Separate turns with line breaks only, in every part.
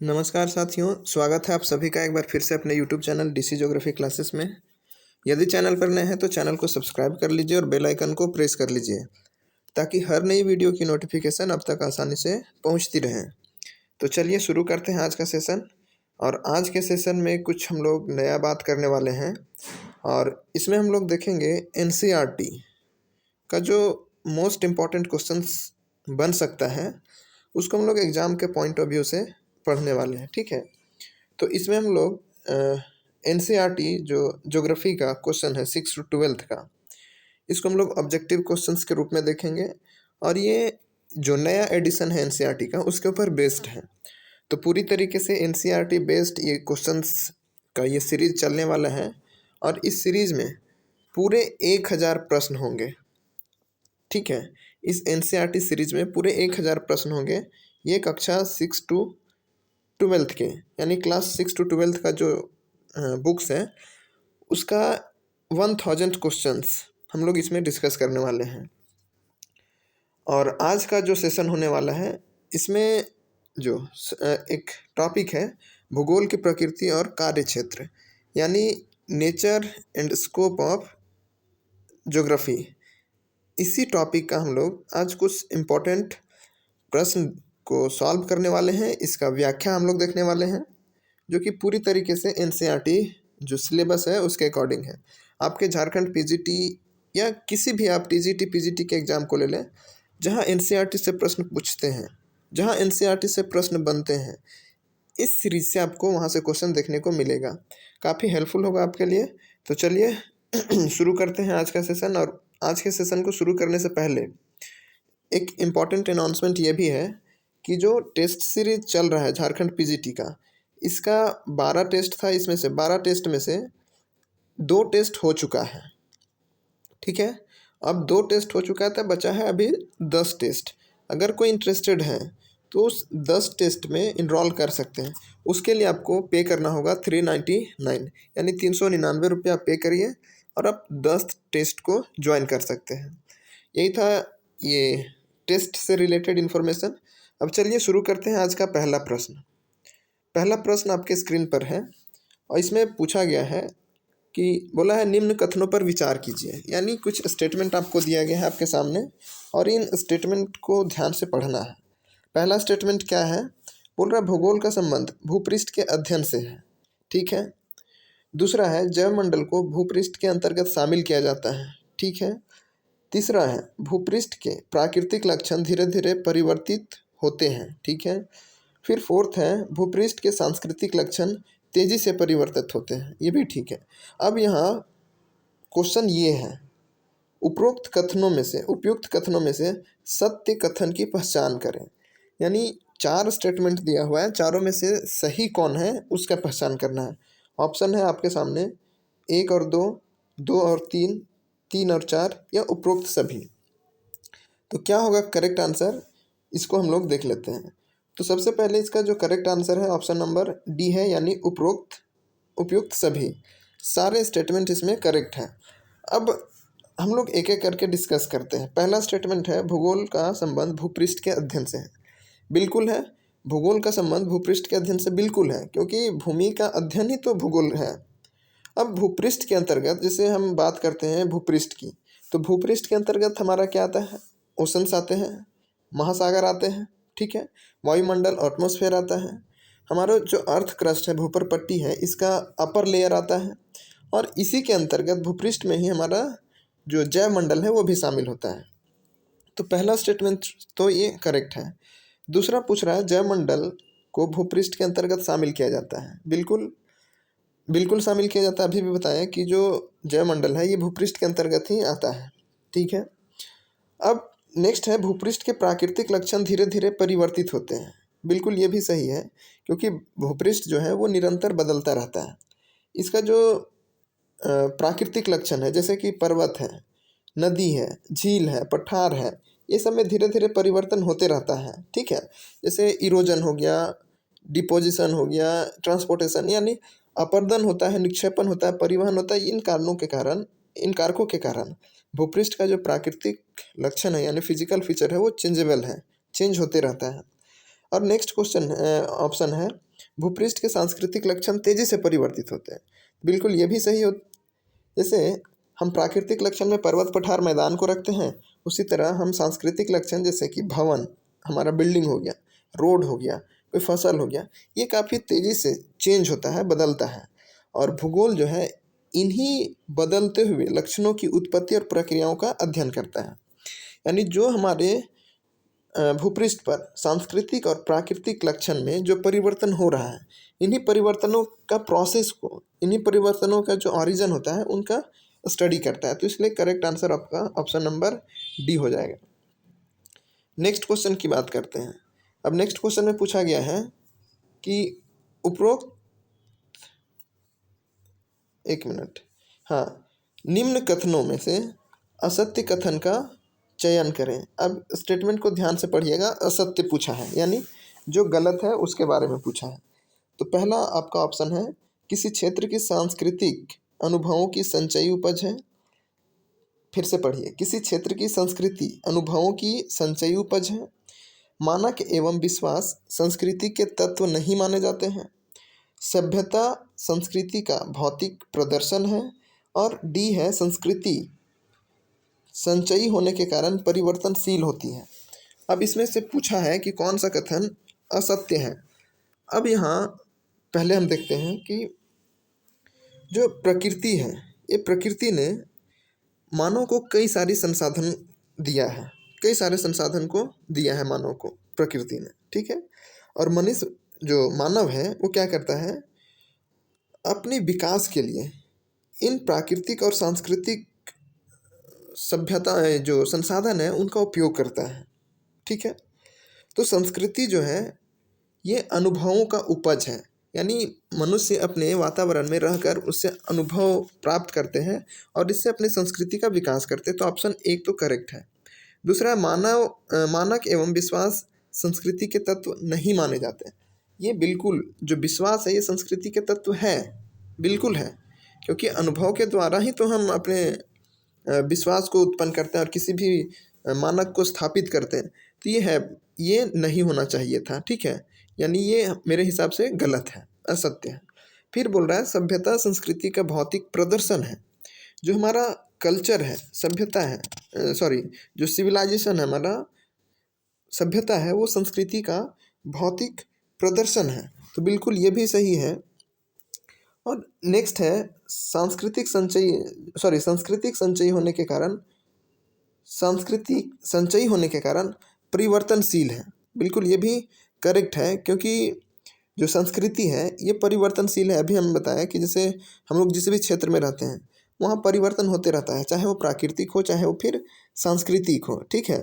नमस्कार साथियों, स्वागत है आप सभी का एक बार फिर से अपने YouTube channel DC geography classes में। यदि चैनल पर नए हैं तो चैनल को सब्सक्राइब कर लीजिए और बेल आइकन को प्रेस कर लीजिए ताकि हर नई वीडियो की नोटिफिकेशन अब तक आसानी से पहुंचती रहे। तो चलिए शुरू करते हैं आज का सेशन। और आज के सेशन में कुछ हम लोग नया बात करने वाले हैं और इसमें हम लोग देखेंगे एनसीईआरटी का जो मोस्ट इम्पॉर्टेंट क्वेश्चंस बन सकता है उसको हम लोग एग्ज़ाम के पॉइंट ऑफ व्यू से पढ़ने वाले हैं। ठीक है, तो इसमें हम लोग एनसीईआरटी जो ज्योग्राफी का क्वेश्चन है 6 to 12 का, इसको हम लोग ऑब्जेक्टिव क्वेश्चंस के रूप में देखेंगे और ये जो नया एडिशन है एनसीईआरटी का उसके ऊपर बेस्ड है। तो पूरी तरीके से एनसीईआरटी बेस्ड ये क्वेश्चंस का ये सीरीज चलने वाला है और इस सीरीज में पूरे 1000 प्रश्न होंगे। ठीक है, इस एनसीईआरटी सीरीज में पूरे 1000 प्रश्न होंगे। ये कक्षा 6 to 12 के यानी क्लास 6 to 12 का जो बुक्स है उसका 1000 क्वेश्चंस हम लोग इसमें डिस्कस करने वाले हैं। और आज का जो सेशन होने वाला है इसमें जो एक टॉपिक है भूगोल की प्रकृति और कार्य क्षेत्र यानी nature and scope of geography, इसी टॉपिक का हम लोग आज कुछ इम्पोर्टेंट प्रश्न को सॉल्व करने वाले हैं। इसका व्याख्या हम लोग देखने वाले हैं जो कि पूरी तरीके से एनसीईआरटी जो सिलेबस है उसके अकॉर्डिंग है। आपके झारखंड पीजीटी या किसी भी आप टीजीटी पीजीटी के एग्ज़ाम को ले लें जहां एनसीईआरटी से प्रश्न पूछते हैं, जहां एनसीईआरटी से प्रश्न बनते हैं, इस सीरीज से आपको वहां से क्वेश्चन देखने को मिलेगा। काफ़ी हेल्पफुल होगा आपके लिए। तो चलिए शुरू करते हैं आज का सेशन। और आज के सेशन को शुरू करने से पहले एक इम्पॉर्टेंट अनाउंसमेंट ये भी है कि जो टेस्ट सीरीज चल रहा है झारखंड पीजीटी का, इसका 12 टेस्ट था, इसमें से 12 टेस्ट में से 2 टेस्ट हो चुका है। ठीक है, अब 2 टेस्ट हो चुका था, बचा है अभी 10 टेस्ट। अगर कोई इंटरेस्टेड है तो उस 10 टेस्ट में इनरोल कर सकते हैं। उसके लिए आपको पे करना होगा 399 यानी 399 रुपये आप पे करिए और आप 10 टेस्ट को ज्वाइन कर सकते हैं। यही था ये टेस्ट से रिलेटेड इन्फॉर्मेशन। अब चलिए शुरू करते हैं आज का पहला प्रश्न। पहला प्रश्न आपके स्क्रीन पर है और इसमें पूछा गया है कि बोला है निम्न कथनों पर विचार कीजिए, यानी कुछ स्टेटमेंट आपको दिया गया है आपके सामने और इन स्टेटमेंट को ध्यान से पढ़ना है। पहला स्टेटमेंट क्या है, बोल रहा भूगोल का संबंध भूपृष्ठ के अध्ययन से है। ठीक है। दूसरा है जैवमंडल को भूपृष्ठ के अंतर्गत शामिल किया जाता है। ठीक है। तीसरा है भूपृष्ठ के प्राकृतिक लक्षण धीरे धीरे परिवर्तित होते हैं। ठीक है। फिर फोर्थ है भूपृष्ठ के सांस्कृतिक लक्षण तेजी से परिवर्तित होते हैं। ये भी ठीक है। अब यहाँ क्वेश्चन ये है उपयुक्त कथनों में से सत्य कथन की पहचान करें। यानी 4 स्टेटमेंट दिया हुआ है, चारों में से सही कौन है उसका पहचान करना है। ऑप्शन है आपके सामने 1 और 2, 2 और 3, 3 और 4 या उपरोक्त सभी। तो क्या होगा करेक्ट आंसर, इसको हम लोग देख लेते हैं। तो सबसे पहले इसका जो करेक्ट आंसर है ऑप्शन नंबर डी है, यानी उपयुक्त सभी। सारे स्टेटमेंट इसमें करेक्ट हैं। अब हम लोग एक एक करके डिस्कस करते हैं। पहला स्टेटमेंट है भूगोल का संबंध भूपृष्ठ के अध्ययन से है। बिल्कुल है, भूगोल का संबंध भूपृष्ठ के अध्ययन से बिल्कुल है, क्योंकि भूमि का अध्ययन ही तो भूगोल है। अब भूपृष्ठ के अंतर्गत जैसे हम बात करते हैं भूपृष्ठ की, तो भूपृष्ठ के अंतर्गत हमारा क्या आता है, ओशंस आते हैं, महासागर आते हैं। ठीक है। वायुमंडल एटमॉस्फेयर आता है, हमारा जो अर्थ क्रस्ट है भूपर पट्टी है इसका अपर लेयर आता है, और इसी के अंतर्गत भूपृष्ठ में ही हमारा जो जैवमंडल है वो भी शामिल होता है। तो पहला स्टेटमेंट तो ये करेक्ट है। दूसरा पूछ रहा है जैवमंडल को भूपृष्ठ के अंतर्गत शामिल किया जाता है। बिल्कुल शामिल किया जाता है। अभी भी बताया कि जो जैवमंडल है ये भूपृष्ठ के अंतर्गत ही आता है। ठीक है। अब नेक्स्ट है भूपृष्ठ के प्राकृतिक लक्षण धीरे धीरे परिवर्तित होते हैं। बिल्कुल ये भी सही है, क्योंकि भूपृष्ठ जो है वो निरंतर बदलता रहता है। इसका जो प्राकृतिक लक्षण है जैसे कि पर्वत है, नदी है, झील है, पठार है, ये सब में धीरे धीरे परिवर्तन होते रहता है। ठीक है। जैसे इरोजन हो गया, डिपोजिशन हो गया, ट्रांसपोर्टेशन यानी अपर्दन होता है, निक्षेपण होता है, परिवहन होता है। इन कारकों के कारण भूपृष्ठ का जो प्राकृतिक लक्षण है यानी फिजिकल फीचर है वो चेंजेबल है, चेंज होते रहता है। और नेक्स्ट क्वेश्चन ऑप्शन है भूपृष्ठ के सांस्कृतिक लक्षण तेजी से परिवर्तित होते हैं। बिल्कुल ये भी सही हो। जैसे हम प्राकृतिक लक्षण में पर्वत पठार मैदान को रखते हैं, उसी तरह हम सांस्कृतिक लक्षण जैसे कि भवन, हमारा बिल्डिंग हो गया, रोड हो गया, कोई फसल हो गया, ये काफ़ी तेज़ी से चेंज होता है, बदलता है। और भूगोल जो है इन्हीं बदलते हुए लक्षणों की उत्पत्ति और प्रक्रियाओं का अध्ययन करता है। यानी जो हमारे भूपृष्ठ पर सांस्कृतिक और प्राकृतिक लक्षण में जो परिवर्तन हो रहा है, इन्हीं परिवर्तनों का प्रोसेस को, इन्हीं परिवर्तनों का जो ऑरिजिन होता है उनका स्टडी करता है। तो इसलिए करेक्ट आंसर आपका ऑप्शन नंबर डी हो जाएगा। नेक्स्ट क्वेश्चन की बात करते हैं। अब नेक्स्ट क्वेश्चन में पूछा गया है कि उपरोक्त, एक मिनट, हाँ, निम्न कथनों में से असत्य कथन का चयन करें। अब स्टेटमेंट को ध्यान से पढ़िएगा। असत्य पूछा है यानी जो गलत है उसके बारे में पूछा है। तो पहला आपका ऑप्शन है किसी क्षेत्र की सांस्कृतिक अनुभवों की संचयी उपज है। फिर से पढ़िए, किसी क्षेत्र की संस्कृति अनुभवों की संचयी उपज है। मानक एवं विश्वास संस्कृति के तत्व नहीं माने जाते हैं। सभ्यता संस्कृति का भौतिक प्रदर्शन है। और डी है संस्कृति संचयी होने के कारण परिवर्तनशील होती है। अब इसमें से पूछा है कि कौन सा कथन असत्य है। अब यहाँ पहले हम देखते हैं कि जो प्रकृति है, ये प्रकृति ने मानव को कई सारी संसाधन दिया है, कई सारे संसाधन को दिया है मानव को प्रकृति ने, ठीक है। और मनुष्य जो मानव है वो क्या करता है, अपने विकास के लिए इन प्राकृतिक और सांस्कृतिक सभ्यता जो संसाधन है उनका उपयोग करता है, ठीक है। तो संस्कृति जो है ये अनुभवों का उपज है, यानी मनुष्य अपने वातावरण में रहकर उससे अनुभव प्राप्त करते हैं और इससे अपनी संस्कृति का विकास करते हैं। तो ऑप्शन एक तो करेक्ट है। दूसरा, मानक एवं विश्वास संस्कृति के तत्व नहीं माने जाते। ये बिल्कुल, जो विश्वास है ये संस्कृति के तत्व है, बिल्कुल है, क्योंकि अनुभव के द्वारा ही तो हम अपने विश्वास को उत्पन्न करते हैं और किसी भी मानक को स्थापित करते हैं। तो ये है, ये नहीं होना चाहिए था, ठीक है। यानी ये मेरे हिसाब से गलत है, असत्य है। फिर बोल रहा है सभ्यता संस्कृति का भौतिक प्रदर्शन है। जो हमारा कल्चर है, सभ्यता है, सॉरी, जो सिविलाइजेशन है, हमारा सभ्यता है, वो संस्कृति का भौतिक प्रदर्शन है। तो बिल्कुल ये भी सही है। और नेक्स्ट है सांस्कृतिक संचयी होने के कारण, सांस्कृतिक संचयी होने के कारण परिवर्तनशील है। बिल्कुल ये भी करेक्ट है, क्योंकि जो संस्कृति है ये परिवर्तनशील है। अभी हम बताया कि जैसे हम लोग जिस भी क्षेत्र में रहते हैं वहाँ परिवर्तन होते रहता है, चाहे वो प्राकृतिक हो चाहे वो फिर सांस्कृतिक हो, ठीक है।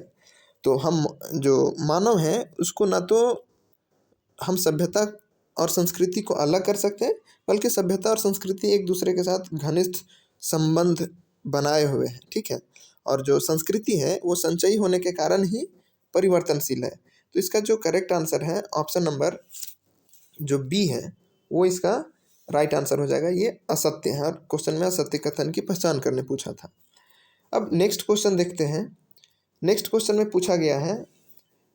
तो हम जो मानव है उसको ना तो हम सभ्यता और संस्कृति को अलग कर सकते हैं, बल्कि सभ्यता और संस्कृति एक दूसरे के साथ घनिष्ठ संबंध बनाए हुए हैं, ठीक है। और जो संस्कृति है वो संचयी होने के कारण ही परिवर्तनशील है। तो इसका जो करेक्ट आंसर है ऑप्शन नंबर जो बी है वो इसका राइट आंसर हो जाएगा। ये असत्य है और क्वेश्चन में असत्य कथन की पहचान करने पूछा था। अब नेक्स्ट क्वेश्चन देखते हैं। नेक्स्ट क्वेश्चन में पूछा गया है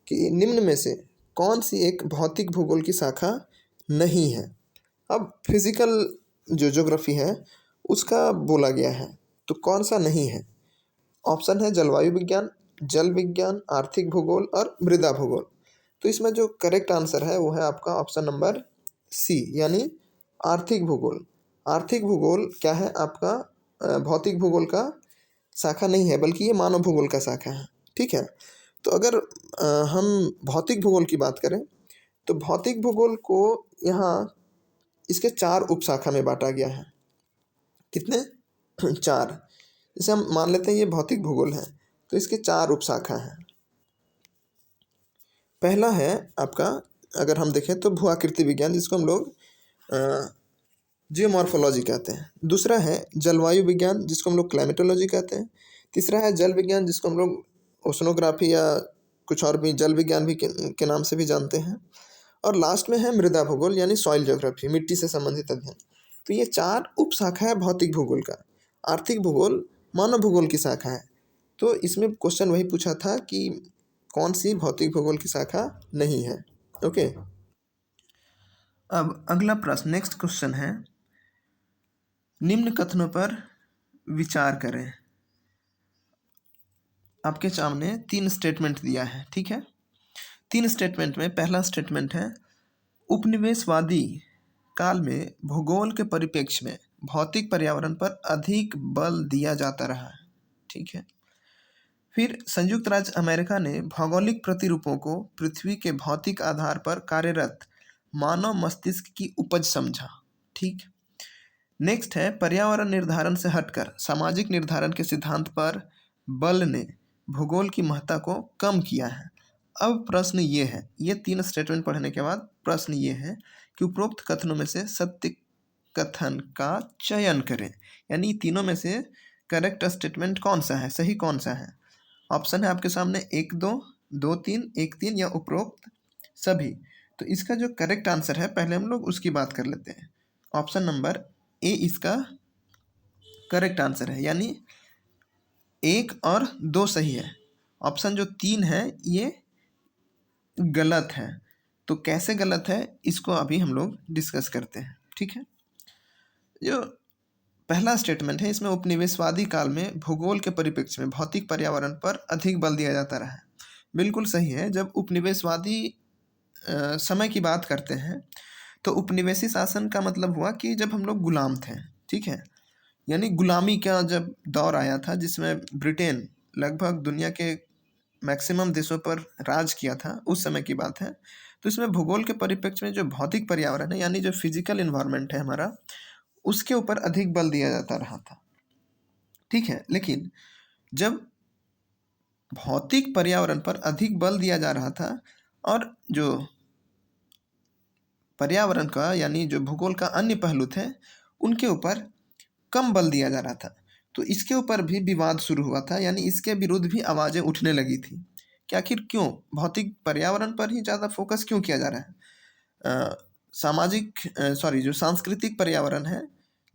कि निम्न में से कौन सी एक भौतिक भूगोल की शाखा नहीं है। अब फिजिकल जो ज्योग्राफी है उसका बोला गया है, तो कौन सा नहीं है। ऑप्शन है जलवायु विज्ञान, जल विज्ञान, आर्थिक भूगोल और मृदा भूगोल। तो इसमें जो करेक्ट आंसर है वो है आपका ऑप्शन नंबर सी, यानी आर्थिक भूगोल। आर्थिक भूगोल क्या है आपका भौतिक भूगोल का शाखा नहीं है, बल्कि ये मानव भूगोल का शाखा है, ठीक है। तो अगर हम भौतिक भूगोल की बात करें तो भौतिक भूगोल को यहाँ इसके 4 उपशाखा में बांटा गया है। कितने? 4। जैसे हम मान लेते हैं ये भौतिक भूगोल है तो इसके 4 उपशाखा हैं। पहला है आपका, अगर हम देखें तो भू आकृति विज्ञान, जिसको हम लोग जियोमॉर्फोलॉजी कहते हैं। दूसरा है जलवायु विज्ञान, जिसको हम लोग क्लाइमेटोलॉजी कहते हैं। तीसरा है जल विज्ञान, जिसको हम लोग ओशनोग्राफी या कुछ और भी जल विज्ञान भी के नाम से भी जानते हैं। और लास्ट में है मृदा भूगोल, यानी सॉइल ज्योग्राफी, मिट्टी से संबंधित अध्ययन। तो ये 4 उपशाखा है भौतिक भूगोल का। आर्थिक भूगोल मानव भूगोल की शाखा है। तो इसमें क्वेश्चन वही पूछा था कि कौन सी भौतिक भूगोल की शाखा नहीं है, ओके। अब अगला प्रश्न, नेक्स्ट क्वेश्चन है, निम्न कथनों पर विचार करें। आपके सामने 3 स्टेटमेंट दिया है, ठीक है। 3 स्टेटमेंट में पहला स्टेटमेंट है, उपनिवेशवादी काल में भूगोल के परिप्रेक्ष्य में भौतिक पर्यावरण पर अधिक बल दिया जाता रहा है, ठीक है। फिर संयुक्त राज्य अमेरिका ने भौगोलिक प्रतिरूपों को पृथ्वी के भौतिक आधार पर कार्यरत मानव मस्तिष्क की उपज समझा, ठीक। नेक्स्ट है, पर्यावरण निर्धारण से हटकर सामाजिक निर्धारण के सिद्धांत पर बल ने भूगोल की महत्ता को कम किया है। अब प्रश्न ये है, ये 3 स्टेटमेंट पढ़ने के बाद प्रश्न ये है कि उपरोक्त कथनों में से सत्य कथन का चयन करें, यानी तीनों में से करेक्ट स्टेटमेंट कौन सा है, सही कौन सा है। ऑप्शन है आपके सामने 1 2, 2 3, 1 3 या उपरोक्त सभी। तो इसका जो करेक्ट आंसर है, पहले हम लोग उसकी बात कर लेते हैं। ऑप्शन नंबर ए इसका करेक्ट आंसर है, यानी 1 और 2 सही है। ऑप्शन जो 3 है ये गलत है। तो कैसे गलत है इसको अभी हम लोग डिस्कस करते हैं, ठीक है। जो पहला स्टेटमेंट है, इसमें उपनिवेशवादी काल में भूगोल के परिप्रेक्ष्य में भौतिक पर्यावरण पर अधिक बल दिया जाता रहा है, बिल्कुल सही है। जब उपनिवेशवादी समय की बात करते हैं तो उपनिवेशी शासन का मतलब हुआ कि जब हम लोग गुलाम थे, ठीक है। यानी गुलामी का जब दौर आया था जिसमें ब्रिटेन लगभग दुनिया के मैक्सिमम देशों पर राज किया था, उस समय की बात है। तो इसमें भूगोल के परिप्रेक्ष्य में जो भौतिक पर्यावरण है, यानी जो फिजिकल इन्वायरमेंट है हमारा, उसके ऊपर अधिक बल दिया जाता रहा था, ठीक है। लेकिन जब भौतिक पर्यावरण पर अधिक बल दिया जा रहा था और जो पर्यावरण का यानी जो भूगोल का अन्य पहलू थे उनके ऊपर कम बल दिया जा रहा था, तो इसके ऊपर भी विवाद शुरू हुआ था, यानी इसके विरुद्ध भी आवाज़ें उठने लगी थी कि आखिर क्यों भौतिक पर्यावरण पर ही ज़्यादा फोकस क्यों किया जा रहा है। जो सांस्कृतिक पर्यावरण है,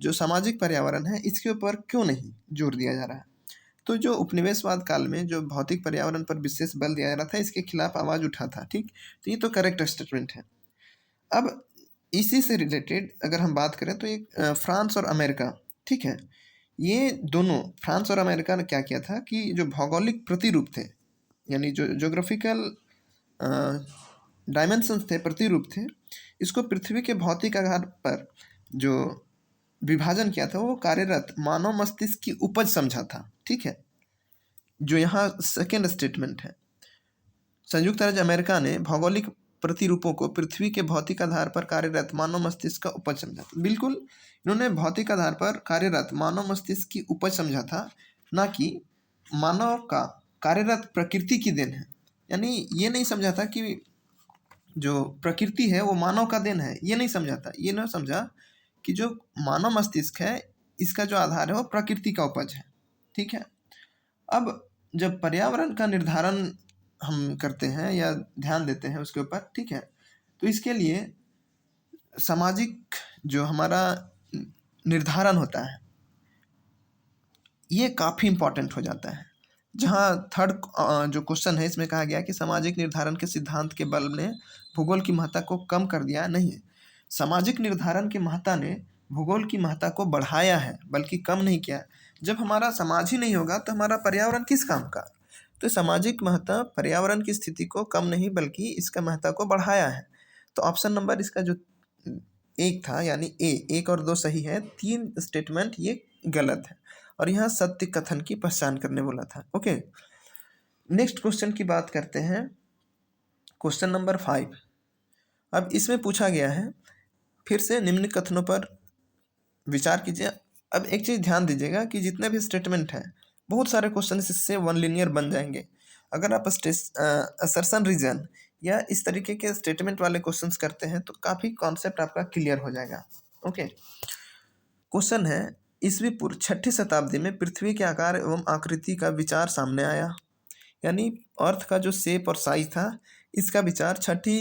जो सामाजिक पर्यावरण है, इसके ऊपर क्यों नहीं जोर दिया जा रहा है। तो जो उपनिवेशवाद काल में जो भौतिक पर्यावरण पर विशेष बल दिया जा रहा था, इसके खिलाफ आवाज़ उठा था, ठीक। तो ये तो करेक्ट स्टेटमेंट है। अब इसी से रिलेटेड अगर हम बात करें तो एक फ्रांस और अमेरिका, ठीक है, ये दोनों फ्रांस और अमेरिका ने क्या किया था कि जो भौगोलिक प्रतिरूप थे, यानी जो ज्योग्राफिकल डायमेंशंस थे, प्रतिरूप थे, इसको पृथ्वी के भौतिक आधार पर जो विभाजन किया था वो कार्यरत मानव मस्तिष्क की उपज समझा था, ठीक है। जो यहाँ सेकेंड स्टेटमेंट है, संयुक्त राज्य अमेरिका ने भौगोलिक प्रतिरूपों को पृथ्वी के भौतिक आधार पर कार्यरत मानव मस्तिष्क का उपज समझा था। बिल्कुल, इन्होंने भौतिक आधार पर कार्यरत मानव मस्तिष्क की उपज समझा था, ना कि मानव का कार्यरत प्रकृति की देन है। यानी ये नहीं समझा था कि जो प्रकृति है वो मानव का देन है, ये नहीं समझा था। ये नहीं समझा कि जो मानव मस्तिष्क है इसका जो आधार है वो प्रकृति का उपज है, ठीक है। अब जब पर्यावरण का निर्धारण हम करते हैं या ध्यान देते हैं उसके ऊपर, ठीक है, तो इसके लिए सामाजिक जो हमारा निर्धारण होता है ये काफ़ी इम्पॉर्टेंट हो जाता है। जहाँ थर्ड जो क्वेश्चन है इसमें कहा गया कि सामाजिक निर्धारण के सिद्धांत के बल ने भूगोल की महत्ता को कम कर दिया, नहीं है। सामाजिक निर्धारण की महत्ता ने भूगोल की महत्ता को बढ़ाया है, बल्कि कम नहीं किया। जब हमारा समाज ही नहीं होगा तो हमारा पर्यावरण किस काम का। तो सामाजिक महत्ता पर्यावरण की स्थिति को कम नहीं बल्कि इसका महत्ता को बढ़ाया है। तो ऑप्शन नंबर इसका जो 1 था, यानी ए, 1 और 2 सही है, 3 स्टेटमेंट ये गलत है। और यहाँ सत्य कथन की पहचान करने बोला था, ओके। नेक्स्ट क्वेश्चन की बात करते हैं, क्वेश्चन नंबर 5। अब इसमें पूछा गया है, फिर से निम्न कथनों पर विचार कीजिए। अब एक चीज़ ध्यान दीजिएगा कि जितने भी स्टेटमेंट हैं, बहुत सारे क्वेश्चन इससे वन लिनियर बन जाएंगे। अगर आप असर्शन रीजन या इस तरीके के स्टेटमेंट वाले क्वेश्चंस करते हैं तो काफ़ी कॉन्सेप्ट आपका क्लियर हो जाएगा, ओके। क्वेश्चन है, ईसवी पूर्व 6ठी शताब्दी में पृथ्वी के आकार एवं आकृति का विचार सामने आया, यानी अर्थ का जो शेप और साइज था इसका विचार 6ठी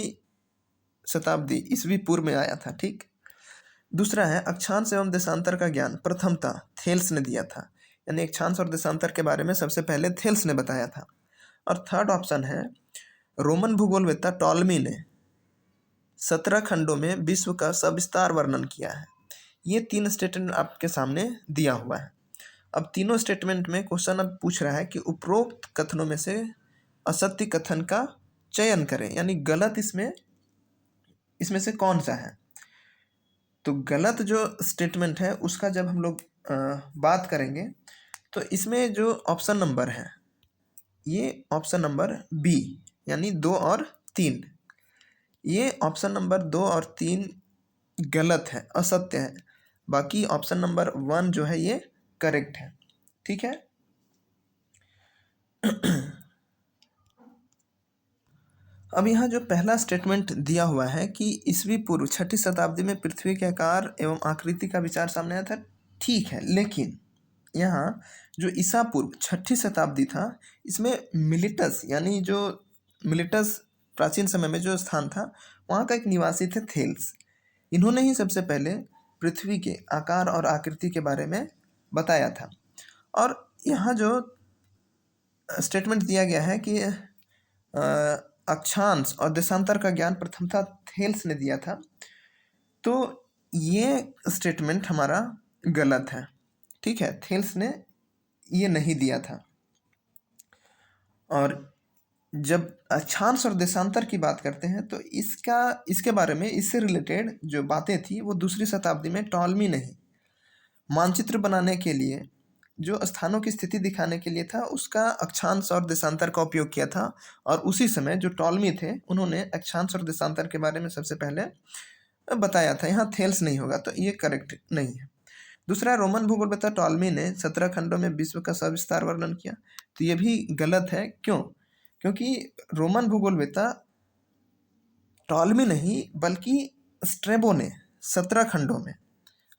शताब्दी ईसवी पूर्व में आया था, ठीक। दूसरा है, अक्षांश एवं देशांतर का ज्ञान प्रथमतः थेल्स ने दिया था, यानी अक्षांश और देशांतर के बारे में सबसे पहले थेल्स ने बताया था। और थर्ड ऑप्शन है, रोमन भूगोलवेत्ता टॉलमी ने 17 खंडों में विश्व का सविस्तार वर्णन किया है। ये 3 स्टेटमेंट आपके सामने दिया हुआ है। अब तीनों स्टेटमेंट में क्वेश्चन अब पूछ रहा है कि उपरोक्त कथनों में से असत्य कथन का चयन करें, यानी गलत इसमें से कौन सा है। तो गलत जो स्टेटमेंट है उसका जब हम लोग बात करेंगे तो इसमें जो ऑप्शन नंबर है, ये ऑप्शन नंबर बी यानी 2 और 3, ये ऑप्शन नंबर 2 और 3 गलत है, असत्य है। बाकी ऑप्शन नंबर 1 जो है ये करेक्ट है। ठीक है। अब यहाँ जो पहला स्टेटमेंट दिया हुआ है कि ईसवी पूर्व 6ठी शताब्दी में पृथ्वी के आकार एवं आकृति का विचार सामने आया था, ठीक है, लेकिन यहाँ जो ईसा पूर्व 6ठी शताब्दी था, इसमें मिलिटस यानी जो मिलिटस प्राचीन समय में जो स्थान था, वहाँ का एक निवासी थे थेल्स। इन्होंने ही सबसे पहले पृथ्वी के आकार और आकृति के बारे में बताया था। और यहाँ जो स्टेटमेंट दिया गया है कि अक्षांश और देशांतर का ज्ञान प्रथमतः थेल्स ने दिया था, तो ये स्टेटमेंट हमारा गलत है। ठीक है, थेल्स ने ये नहीं दिया था। और जब अक्षांश और देशांतर की बात करते हैं तो इसके बारे में, इससे रिलेटेड जो बातें थी वो दूसरी शताब्दी में टॉलमी ने ही मानचित्र बनाने के लिए, जो स्थानों की स्थिति दिखाने के लिए था, उसका अक्षांश और देशांतर का उपयोग किया था। और उसी समय जो टॉलमी थे उन्होंने अक्षांश और देशांतर के बारे में सबसे पहले बताया था। यहाँ थेल्स नहीं होगा, तो ये करेक्ट नहीं है। दूसरा, रोमन भूगोलवेत्ता टॉलमी ने 17 खंडों में विश्व का सविस्तार वर्णन किया, तो ये भी गलत है। क्यों? क्योंकि रोमन भूगोलवेत्ता टॉलमी नहीं बल्कि स्ट्रेबो ने 17 खंडों में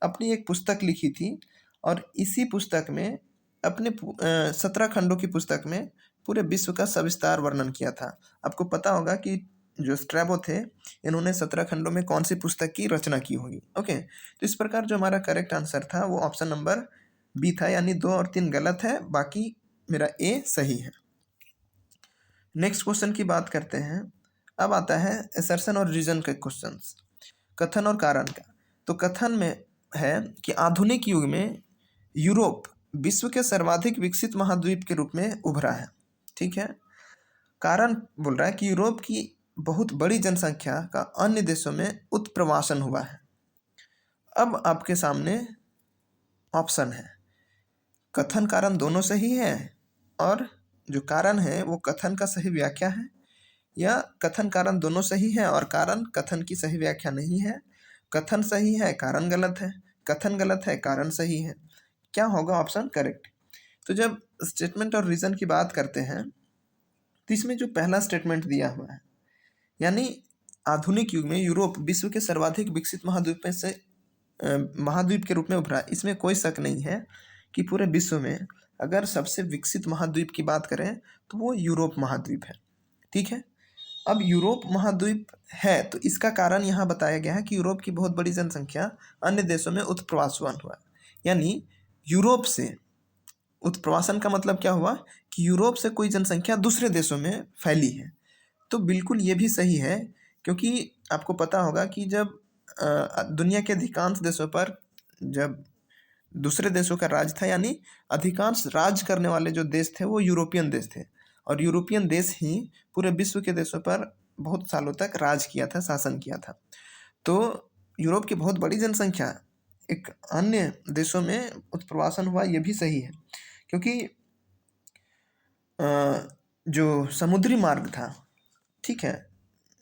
अपनी एक पुस्तक लिखी थी, और इसी पुस्तक में अपने 17 खंडों की पुस्तक में पूरे विश्व का सविस्तार वर्णन किया था। आपको पता होगा कि जो स्ट्रैबो थे, इन्होंने 17 खंडों में कौन सी पुस्तक की रचना की होगी। ओके, तो इस प्रकार जो हमारा करेक्ट आंसर था वो ऑप्शन नंबर बी था, यानी 2 और 3 गलत है, बाकी मेरा ए सही है। नेक्स्ट क्वेश्चन की बात करते हैं। अब आता है असर्शन और रीजन के क्वेश्चंस, कथन और कारण का। तो कथन में है कि आधुनिक युग में यूरोप विश्व के सर्वाधिक विकसित महाद्वीप के रूप में उभरा है। ठीक है। कारण बोल रहा है कि यूरोप की बहुत बड़ी जनसंख्या का अन्य देशों में उत्प्रवासन हुआ है। अब आपके सामने ऑप्शन है, कथन कारण दोनों सही है, और जो कारण है वो कथन का सही व्याख्या है, या कथन कारण दोनों सही है और कारण कथन की सही व्याख्या नहीं है, कथन सही है कारण गलत है, कथन गलत है कारण सही है। क्या होगा ऑप्शन करेक्ट? तो जब स्टेटमेंट और रीजन की बात करते हैं तो इसमें जो पहला स्टेटमेंट दिया हुआ है, यानी आधुनिक युग में यूरोप विश्व के सर्वाधिक विकसित महाद्वीप में से महाद्वीप के रूप में उभरा, इसमें कोई शक नहीं है कि पूरे विश्व में अगर सबसे विकसित महाद्वीप की बात करें तो वो यूरोप महाद्वीप है। ठीक है। अब यूरोप महाद्वीप है तो इसका कारण यहाँ बताया गया है कि यूरोप की बहुत बड़ी जनसंख्या अन्य देशों में उत्प्रवासन हुआ, यानी यूरोप से उत्प्रवासन का मतलब क्या हुआ कि यूरोप से कोई जनसंख्या दूसरे देशों में फैली है। तो बिल्कुल ये भी सही है, क्योंकि आपको पता होगा कि जब दुनिया के अधिकांश देशों पर जब दूसरे देशों का राज था, यानी अधिकांश राज करने वाले जो देश थे वो यूरोपियन देश थे, और यूरोपियन देश ही पूरे विश्व के देशों पर बहुत सालों तक राज किया था, शासन किया था। तो यूरोप की बहुत बड़ी जनसंख्या एक अन्य देशों में उत्प्रवासन हुआ, ये भी सही है, क्योंकि जो समुद्री मार्ग था, ठीक है,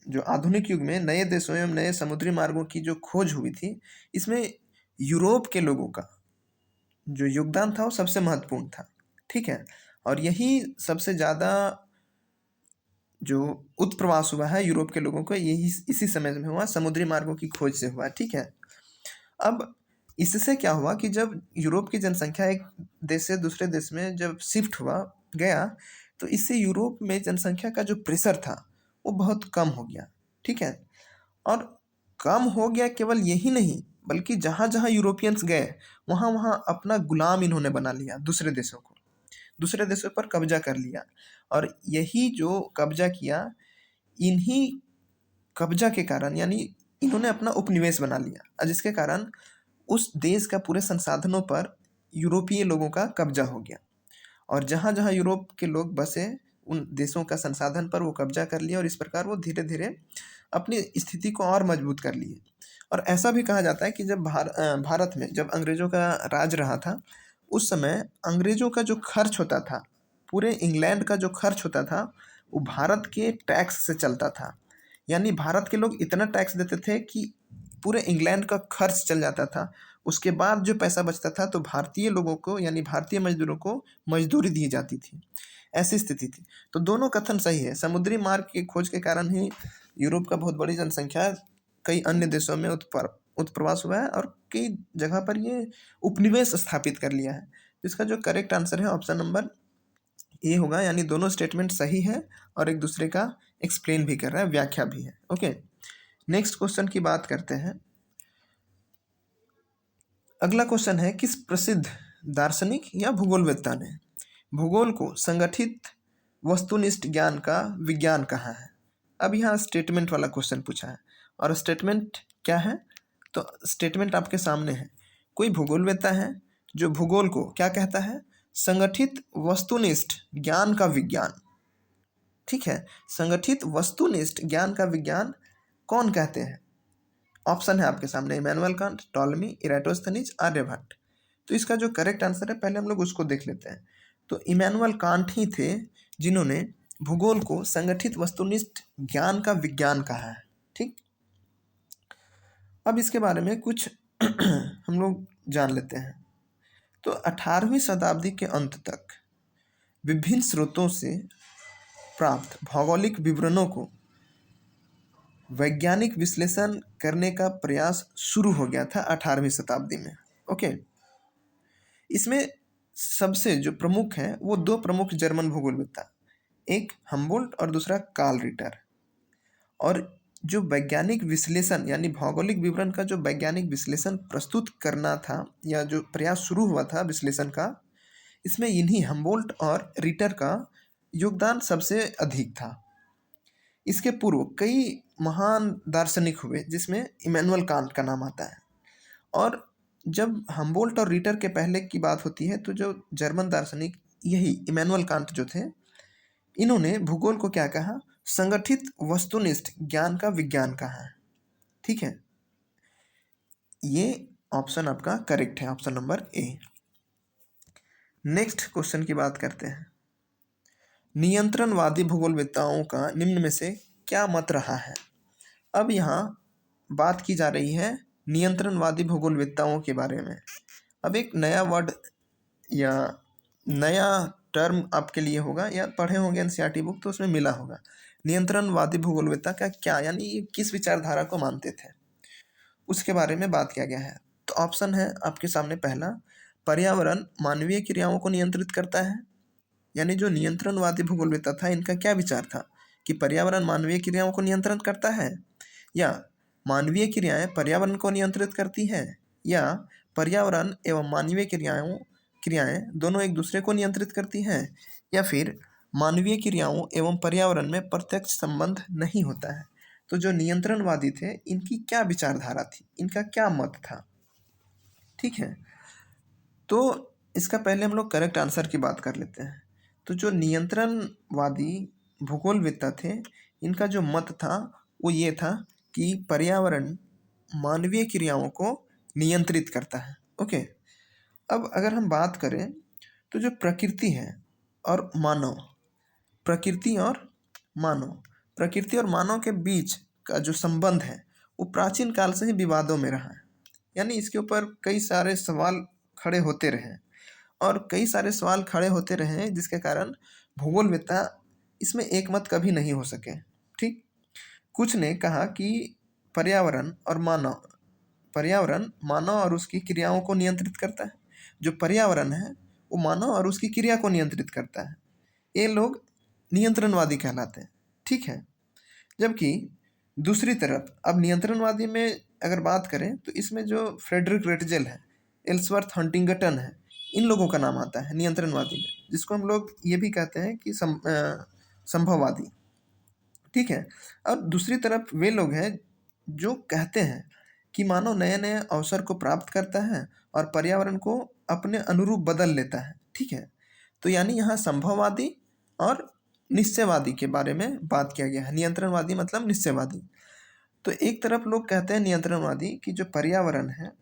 जो आधुनिक युग में नए देशों एवं नए समुद्री मार्गों की जो खोज हुई थी, इसमें यूरोप के लोगों का जो योगदान था वो सबसे महत्वपूर्ण था। ठीक है। और यही सबसे ज़्यादा जो उत्प्रवास हुआ है यूरोप के लोगों को, यही इसी समय में हुआ, समुद्री मार्गों की खोज से हुआ। ठीक है। अब इससे क्या हुआ कि जब यूरोप की जनसंख्या एक देश से दूसरे देश में जब शिफ्ट हुआ गया, तो इससे यूरोप में जनसंख्या का जो प्रेशर था वो बहुत कम हो गया। ठीक है। और कम हो गया केवल यही नहीं, बल्कि जहाँ जहाँ यूरोपियंस गए वहाँ वहाँ अपना गुलाम इन्होंने बना लिया, दूसरे देशों को, दूसरे देशों पर कब्जा कर लिया। और यही जो कब्जा किया, इन्हीं कब्जा के कारण, यानी इन्होंने अपना उपनिवेश बना लिया और जिसके कारण उस देश का पूरे संसाधनों पर यूरोपीय लोगों का कब्जा हो गया और जहाँ जहाँ यूरोप के लोग बसे उन देशों का संसाधन पर वो कब्जा कर लिया और इस प्रकार वो धीरे धीरे अपनी स्थिति को और मजबूत कर लिए। और ऐसा भी कहा जाता है कि जब भारत में जब अंग्रेजों का राज रहा था उस समय अंग्रेजों का जो खर्च होता था, पूरे इंग्लैंड का जो खर्च होता था वो भारत के टैक्स से चलता था। यानी भारत के लोग इतना टैक्स देते थे कि पूरे इंग्लैंड का खर्च चल जाता था। उसके बाद जो पैसा बचता था तो भारतीय लोगों को यानी भारतीय मजदूरों को मजदूरी दी जाती थी। ऐसी स्थिति थी। तो दोनों कथन सही है। समुद्री मार्ग की खोज के कारण ही यूरोप का बहुत बड़ी जनसंख्या कई अन्य देशों में उत्प्रवास हुआ है और कई जगह पर ये उपनिवेश स्थापित कर लिया है। तो इसका जो करेक्ट आंसर है ऑप्शन नंबर ए होगा, यानी दोनों स्टेटमेंट सही है और एक दूसरे का एक्सप्लेन भी कर रहा है, व्याख्या भी है। ओके, नेक्स्ट क्वेश्चन की बात करते हैं। अगला क्वेश्चन है, किस प्रसिद्ध दार्शनिक या भूगोलवेत्ता ने भूगोल को संगठित वस्तुनिष्ठ ज्ञान का विज्ञान कहा है? अब यहाँ स्टेटमेंट वाला क्वेश्चन पूछा है और स्टेटमेंट क्या है? तो स्टेटमेंट आपके सामने है। कोई भूगोलवेत्ता है जो भूगोल को क्या कहता है? संगठित वस्तुनिष्ठ ज्ञान का विज्ञान। ठीक है, संगठित वस्तुनिष्ठ ज्ञान का विज्ञान कौन कहते हैं? ऑप्शन है आपके सामने, इमैनुअल कांट, टॉलमी, इराटोस्थनीज, आर्यभट्ट। तो इसका जो करेक्ट आंसर है पहले हम लोग उसको देख लेते हैं। तो इमैनुअल कांट ही थे जिन्होंने भूगोल को संगठित वस्तुनिष्ठ ज्ञान का विज्ञान कहा है। ठीक, अब इसके बारे में कुछ हम लोग जान लेते हैं। तो 18वीं शताब्दी के अंत तक विभिन्न स्रोतों से प्राप्त भौगोलिक विवरणों को वैज्ञानिक विश्लेषण करने का प्रयास शुरू हो गया था 18वीं शताब्दी में। ओके, इसमें सबसे जो प्रमुख है वो दो प्रमुख जर्मन भूगोलवेत्ता, एक हम्बोल्ट और दूसरा कार्ल रिटर। और जो वैज्ञानिक विश्लेषण यानी भौगोलिक विवरण का जो वैज्ञानिक विश्लेषण प्रस्तुत करना था या जो प्रयास शुरू हुआ था विश्लेषण का, इसमें इन्हीं हम्बोल्ट और रिटर का योगदान सबसे अधिक था। इसके पूर्व कई महान दार्शनिक हुए जिसमें इमैनुअल कांट का नाम आता है। और जब हम्बोल्ट और रिटर के पहले की बात होती है तो जो जर्मन दार्शनिक यही इमैनुअल कांट जो थे, इन्होंने भूगोल को क्या कहा? संगठित वस्तुनिष्ठ ज्ञान का विज्ञान कहा है। ठीक है, ये ऑप्शन आपका करेक्ट है, option number A. Next question की बात करते हैं। नियंत्रणवादी भूगोलवेत्ताओं का निम्न में से क्या मत रहा है? अब यहाँ बात की जा रही है नियंत्रणवादी भूगोलवेत्ताओं के बारे में। अब एक नया वर्ड या नया टर्म आपके लिए होगा या पढ़े होंगे एनसीईआरटी बुक तो उसमें मिला होगा। नियंत्रणवादी भूगोलवेत्ता का क्या, यानी ये किस विचारधारा को मानते थे, उसके बारे में बात किया गया है। तो ऑप्शन है आपके सामने, पहला, पर्यावरण मानवीय क्रियाओं को नियंत्रित करता है। यानी जो नियंत्रणवादी भूगोलवेत्ता था इनका क्या विचार था कि पर्यावरण मानवीय क्रियाओं को नियंत्रण करता है, या मानवीय क्रियाएं पर्यावरण को नियंत्रित करती हैं, या पर्यावरण एवं मानवीय क्रियाएं दोनों एक दूसरे को नियंत्रित करती हैं, या फिर मानवीय क्रियाओं एवं पर्यावरण में प्रत्यक्ष संबंध नहीं होता है। तो जो नियंत्रणवादी थे इनकी क्या विचारधारा थी, इनका क्या मत था? ठीक है, तो इसका पहले हम लोग करेक्ट आंसर की बात कर लेते हैं। तो जो नियंत्रणवादी भूगोलवेत्ता थे इनका जो मत था वो ये था कि पर्यावरण मानवीय क्रियाओं को नियंत्रित करता है। ओके, अब अगर हम बात करें तो जो प्रकृति है और मानव, प्रकृति और मानव के बीच का जो संबंध है वो प्राचीन काल से ही विवादों में रहा है। यानी इसके ऊपर कई सारे सवाल खड़े होते रहे और कई सारे सवाल खड़े होते रहे जिसके कारण भूगोलवेत्ता इसमें एक मत कभी नहीं हो सके। ठीक, कुछ ने कहा कि पर्यावरण मानव और उसकी क्रियाओं को नियंत्रित करता है। जो पर्यावरण है वो मानव और उसकी क्रिया को नियंत्रित करता है। ये लोग नियंत्रणवादी कहलाते हैं। ठीक है, जबकि दूसरी तरफ अब नियंत्रणवादी में अगर बात करें तो इसमें जो फ्रेडरिक रेटजेल है, एल्सवर्थ हंटिंगटन है, इन लोगों का नाम आता है नियंत्रणवादी में, जिसको हम लोग ये भी कहते हैं कि संभववादी। ठीक है। और दूसरी तरफ वे लोग हैं जो कहते हैं कि मानव नए नए अवसर को प्राप्त करता है और पर्यावरण को अपने अनुरूप बदल लेता है। ठीक है। तो यानी यहाँ संभववादी और निश्चयवादी के बारे में बात किया गया है। नियंत्रणवादी मतलब निश्चयवादी। तो एक तरफ लोग कहते हैं नियंत्रणवादी कि जो पर्यावरण है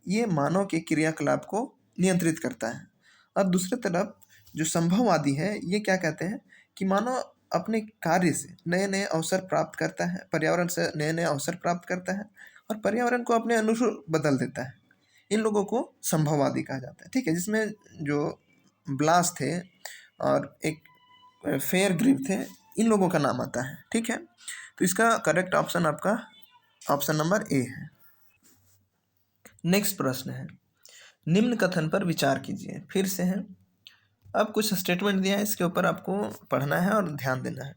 ये मानव के क्रियाकलाप को नियंत्रित करता है, और दूसरी तरफ जो संभववादी है ये क्या कहते हैं कि मानव अपने कार्य से नए नए अवसर प्राप्त करता है, पर्यावरण से नए नए अवसर प्राप्त करता है और पर्यावरण को अपने अनुरूप बदल देता है। इन लोगों को संभववादी कहा जाता है। ठीक है। जिसमें जो ब्लास थे और एक फेयर ग्रिप थे, इन लोगों का नाम आता है। ठीक है। तो इसका करेक्ट ऑप्शन आपका ऑप्शन नंबर ए है। नेक्स्ट प्रश्न है, निम्न कथन पर विचार कीजिए। फिर से है, अब कुछ स्टेटमेंट दिया है, इसके ऊपर आपको पढ़ना है और ध्यान देना है।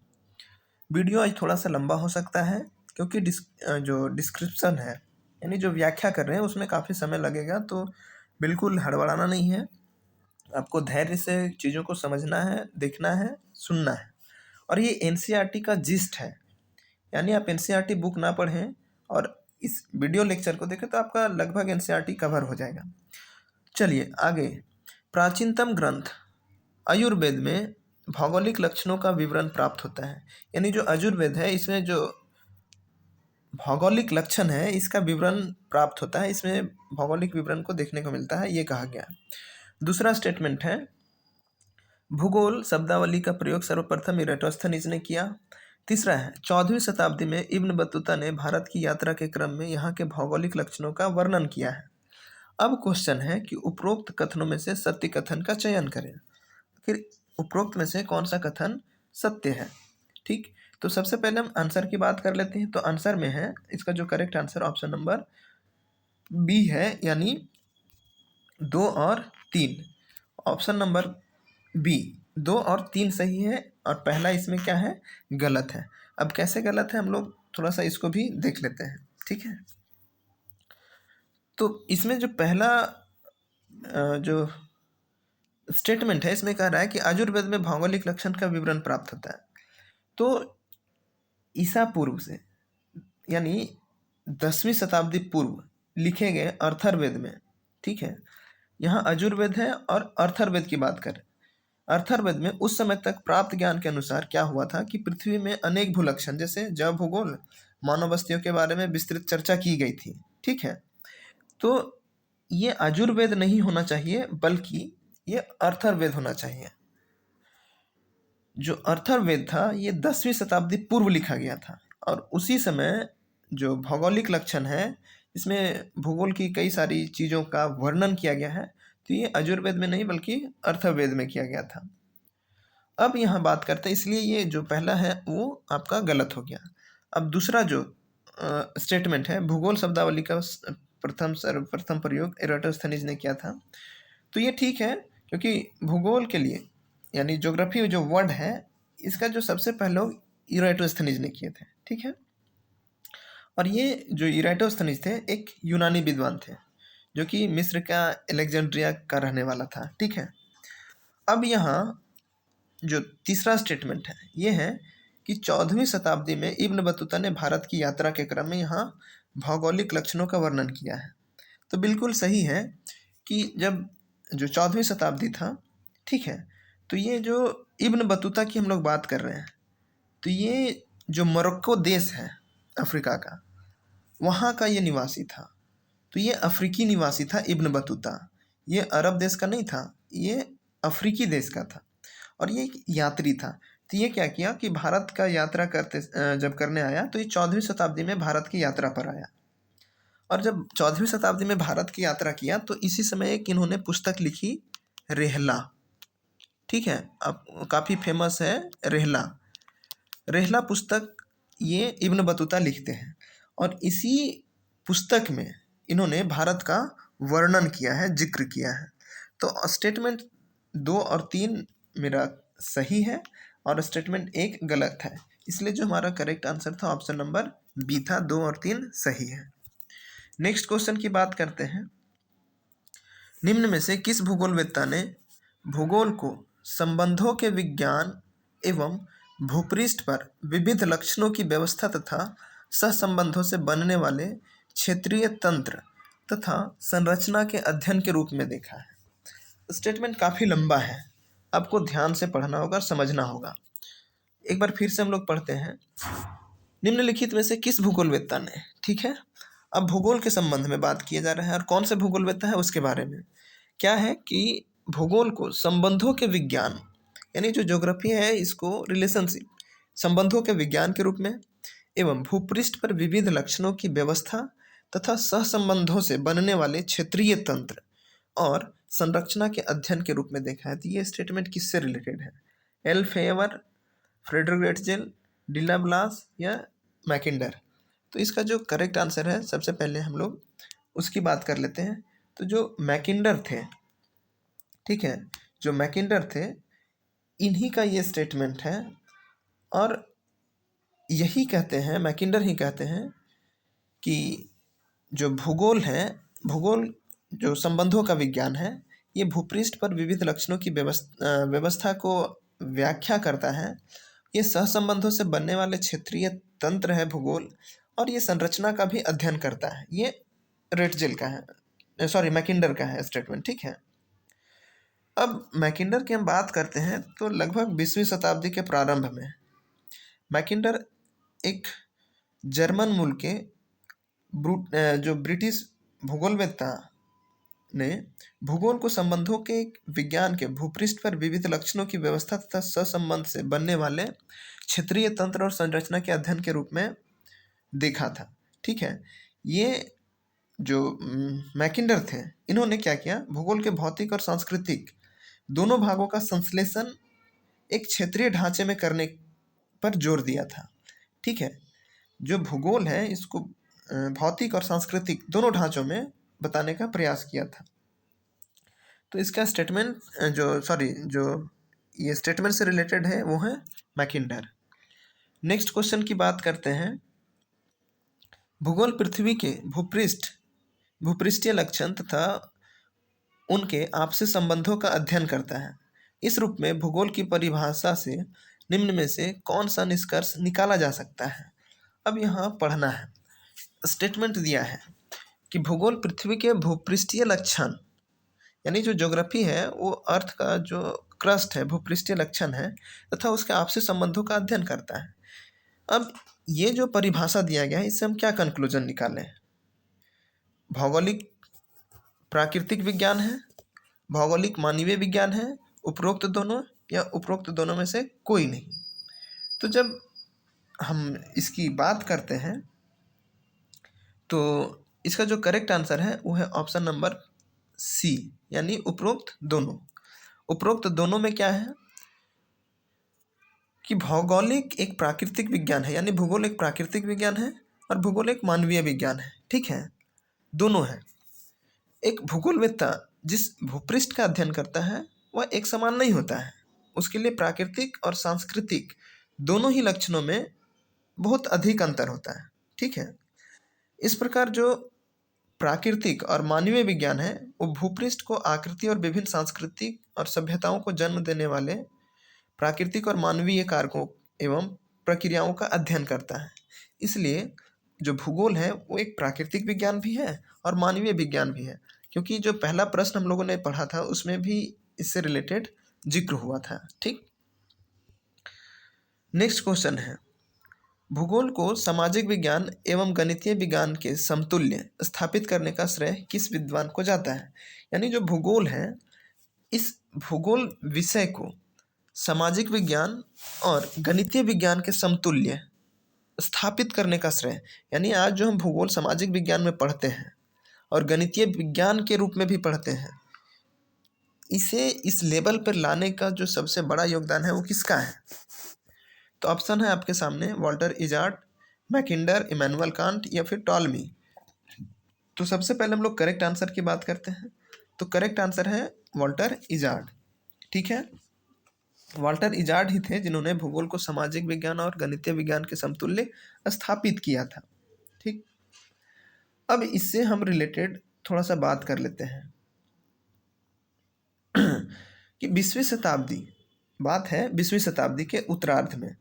वीडियो आज थोड़ा सा लंबा हो सकता है क्योंकि जो डिस्क्रिप्शन है यानी जो व्याख्या कर रहे हैं उसमें काफ़ी समय लगेगा, तो बिल्कुल हड़बड़ाना नहीं है। आपको धैर्य से चीज़ों को समझना है, देखना है, सुनना है। और ये एनसीईआरटी का जिस्ट है, यानी आप एनसीईआरटी बुक ना पढ़ें और इस वीडियो लेक्चर को देखें तो आपका लगभग एनसीईआरटी कवर हो जाएगा। चलिए आगे। प्राचीनतम ग्रंथ आयुर्वेद में भौगोलिक लक्षणों का विवरण प्राप्त होता है। यानी जो आयुर्वेद है इसमें जो भौगोलिक लक्षण है इसका विवरण प्राप्त होता है, इसमें भौगोलिक विवरण को देखने को मिलता है, ये कहा गया। दूसरा स्टेटमेंट है, भूगोल शब्दावली का प्रयोग सर्वप्रथम इराटोस्थनीज ने किया। तीसरा है, 14वीं शताब्दी में इब्न बतूता ने भारत की यात्रा के क्रम में यहाँ के भौगोलिक लक्षणों का वर्णन किया है। अब क्वेश्चन है कि उपरोक्त कथनों में से सत्य कथन का चयन करें। फिर उपरोक्त में से कौन सा कथन सत्य है। ठीक, तो सबसे पहले हम आंसर की बात कर लेते हैं। तो आंसर में है, इसका जो correct answer option number B है, यानी 2 और 3। ऑप्शन नंबर बी 2 और 3 सही है और पहला इसमें क्या है, गलत है। अब कैसे गलत है हम लोग थोड़ा सा इसको भी देख लेते हैं। ठीक है। तो इसमें जो पहला जो स्टेटमेंट है इसमें कह रहा है कि आयुर्वेद में भौगोलिक लक्षण का विवरण प्राप्त होता है। तो ईसा पूर्व से यानी 10वीं शताब्दी पूर्व लिखे गए अर्थर्वेद में, ठीक है, यहाँ आयुर्वेद है और अर्थर्वेद की बात करें। अर्थर्वेद में उस समय तक प्राप्त ज्ञान के अनुसार क्या हुआ था कि पृथ्वी में अनेक भूलक्षण जैसे जैव भूगोल, मानव बस्तियों के बारे में विस्तृत चर्चा की गई थी। ठीक है। तो ये आयुर्वेद नहीं होना चाहिए बल्कि ये अर्थर्वेद होना चाहिए। जो अर्थर्वेद था ये 10वीं शताब्दी पूर्व लिखा गया था और उसी समय जो भौगोलिक लक्षण है इसमें भूगोल की कई सारी चीज़ों का वर्णन किया गया है, तो ये आयुर्वेद में नहीं बल्कि अर्थवेद में किया गया था। अब यहाँ बात करते हैं, इसलिए ये जो पहला है वो आपका गलत हो गया। अब दूसरा जो स्टेटमेंट है, भूगोल शब्दावली का सर्वप्रथम प्रयोग एराटोस्थनीज ने किया था, तो ये ठीक है क्योंकि भूगोल के लिए यानी ज्योग्राफी जो वर्ड है इसका जो सबसे पहले इराटोस्थनीज ने किए थे। ठीक है। और ये जो इराटोस्थनीज थे एक यूनानी विद्वान थे जो कि मिस्र का अलेक्जेंड्रिया का रहने वाला था। ठीक है। अब यहाँ जो तीसरा स्टेटमेंट है ये है कि 14वीं शताब्दी में इब्न बतूता ने भारत की यात्रा के क्रम में यहाँ भौगोलिक लक्षणों का वर्णन किया है। तो बिल्कुल सही है कि जब जो 14वीं शताब्दी था, ठीक है, तो ये जो इब्न बतूता की हम लोग बात कर रहे हैं, तो ये जो मोरक्को देश है अफ्रीका का, वहाँ का ये निवासी था। तो ये अफ्रीकी निवासी था इब्न बतूता, ये अरब देश का नहीं था, ये अफ्रीकी देश का था और ये एक यात्री था। तो ये क्या किया कि भारत का यात्रा करते जब करने आया तो ये 14वीं शताब्दी में भारत की यात्रा पर आया। और जब 14वीं शताब्दी में भारत की यात्रा किया तो इसी समय एक इन्होंने पुस्तक लिखी, रेहला। ठीक है, अब काफ़ी फेमस है रेहला। रेहला पुस्तक ये इब्न बतूता लिखते हैं और इसी पुस्तक में इन्होंने भारत का वर्णन किया है, जिक्र किया है। तो स्टेटमेंट 2 और 3 मेरा सही है और स्टेटमेंट 1 गलत है, इसलिए जो हमारा करेक्ट आंसर था ऑप्शन नंबर बी था, 2 और 3 सही है। नेक्स्ट क्वेश्चन की बात करते हैं। निम्न में से किस भूगोलवेत्ता ने भूगोल को संबंधों के विज्ञान एवं भूपृष्ठ पर विविध लक्षणों की व्यवस्था तथा सहसंबंधों से बनने वाले क्षेत्रीय तंत्र तथा संरचना के अध्ययन के रूप में देखा है। स्टेटमेंट काफ़ी लंबा है, आपको ध्यान से पढ़ना होगा और समझना होगा। एक बार फिर से हम लोग पढ़ते हैं। निम्नलिखित में से किस भूगोलवेत्ता ने, ठीक है, अब भूगोल के संबंध में बात किया जा रहा है और कौन से भूगोलवेत्ता है उसके बारे में। क्या है कि भूगोल को संबंधों के विज्ञान, यानी जो ज्योग्राफी है इसको रिलेशनशिप, संबंधों के विज्ञान के रूप में एवं भूपृष्ठ पर विविध लक्षणों की व्यवस्था तथा सहसंबंधों से बनने वाले क्षेत्रीय तंत्र और संरचना के अध्ययन के रूप में देखा है। तो ये स्टेटमेंट किससे रिलेटेड है? एल फेवर, फ्रेडरिक रेटजेल, डिलाब्लास या मैकिंडर? तो इसका जो करेक्ट आंसर है, सबसे पहले हम लोग उसकी बात कर लेते हैं। तो जो मैकिंडर थे, ठीक है, जो मैकिंडर थे, इन्हीं का ये स्टेटमेंट है और यही कहते हैं, मैकिंडर ही कहते हैं कि जो भूगोल है, भूगोल जो संबंधों का विज्ञान है, ये भूपृष्ठ पर विविध लक्षणों की व्यवस्था को व्याख्या करता है। ये सहसंबंधों से बनने वाले क्षेत्रीय तंत्र है भूगोल, और ये संरचना का भी अध्ययन करता है। ये रेटजेल का है, सॉरी मैकिंडर का है स्टेटमेंट, ठीक है। अब मैकिंडर की हम बात करते हैं तो लगभग 20वीं शताब्दी के प्रारंभ में मैकिंडर एक जर्मन मूल के जो ब्रिटिश भूगोलवेत्ता ने भूगोल को संबंधों के विज्ञान के भूपृष्ठ पर विविध लक्षणों की व्यवस्था तथा सहसंबंध से बनने वाले क्षेत्रीय तंत्र और संरचना के अध्ययन के रूप में देखा था, ठीक है। ये जो मैकिंडर थे, इन्होंने क्या किया, भूगोल के भौतिक और सांस्कृतिक दोनों भागों का संश्लेषण एक क्षेत्रीय ढांचे में करने पर जोर दिया था, ठीक है। जो भूगोल है इसको भौतिक और सांस्कृतिक दोनों ढांचों में बताने का प्रयास किया था। तो इसका स्टेटमेंट जो ये स्टेटमेंट से रिलेटेड है वो है मैकिंडर। नेक्स्ट क्वेश्चन की बात करते हैं। भूगोल पृथ्वी के भूपृष्ठीय लक्षण तथा उनके आपसी संबंधों का अध्ययन करता है। इस रूप में भूगोल की परिभाषा से निम्न में से कौन सा निष्कर्ष निकाला जा सकता है? अब यहाँ पढ़ना है। स्टेटमेंट दिया है कि भूगोल पृथ्वी के भूपृष्ठीय लक्षण, यानी जो ज्योग्राफी है वो अर्थ का जो क्रस्ट है, भूपृष्ठीय लक्षण है तथा उसके आपसी संबंधों का अध्ययन करता है। अब ये जो परिभाषा दिया गया है, इससे हम क्या कंक्लूजन निकालें? भौगोलिक प्राकृतिक विज्ञान है, भौगोलिक मानवीय विज्ञान है, उपरोक्त दोनों या उपरोक्त दोनों में से कोई नहीं। तो जब हम इसकी बात करते हैं तो इसका जो करेक्ट आंसर है वो है ऑप्शन नंबर सी, यानी उपरोक्त दोनों। उपरोक्त दोनों में क्या है कि भौगोलिक एक प्राकृतिक विज्ञान है, यानी भूगोल एक प्राकृतिक विज्ञान है और भूगोल एक मानवीय विज्ञान है, ठीक है, दोनों है। एक भूगोलवेत्ता जिस भूपृष्ठ का अध्ययन करता है वह एक समान नहीं होता है, उसके लिए प्राकृतिक और सांस्कृतिक दोनों ही लक्षणों में बहुत अधिक अंतर होता है, ठीक है। इस प्रकार जो प्राकृतिक और मानवीय विज्ञान है वो भूपृष्ठ को आकृति और विभिन्न सांस्कृतिक और सभ्यताओं को जन्म देने वाले प्राकृतिक और मानवीय कारकों एवं प्रक्रियाओं का अध्ययन करता है। इसलिए जो भूगोल है वो एक प्राकृतिक विज्ञान भी है और मानवीय विज्ञान भी है, क्योंकि जो पहला प्रश्न हम लोगों ने पढ़ा था उसमें भी इससे रिलेटेड जिक्र हुआ था, ठीक। नेक्स्ट क्वेश्चन है, भूगोल को सामाजिक विज्ञान एवं गणितीय विज्ञान के समतुल्य स्थापित करने का श्रेय किस विद्वान को जाता है? यानी जो भूगोल है, इस भूगोल विषय को सामाजिक विज्ञान और गणितीय विज्ञान के समतुल्य स्थापित करने का श्रेय, यानी आज जो हम भूगोल सामाजिक विज्ञान में पढ़ते हैं और गणितीय विज्ञान के रूप में भी पढ़ते हैं, इसे इस लेवल पर लाने का जो सबसे बड़ा योगदान है वो किसका है? तो ऑप्शन है आपके सामने, वाल्टर इजार्ड, मैकिंडर, इमैनुअल कांट या फिर टॉलमी। तो सबसे पहले हम लोग करेक्ट आंसर की बात करते हैं। तो करेक्ट आंसर है वाल्टर इजार्ड, ठीक है। वाल्टर इजार्ड ही थे जिन्होंने भूगोल को सामाजिक विज्ञान और गणितीय विज्ञान के समतुल्य स्थापित किया था, ठीक। अब इससे हम रिलेटेड थोड़ा सा बात कर लेते हैं कि 20वीं शताब्दी, बात है 20वीं शताब्दी के उत्तरार्ध में,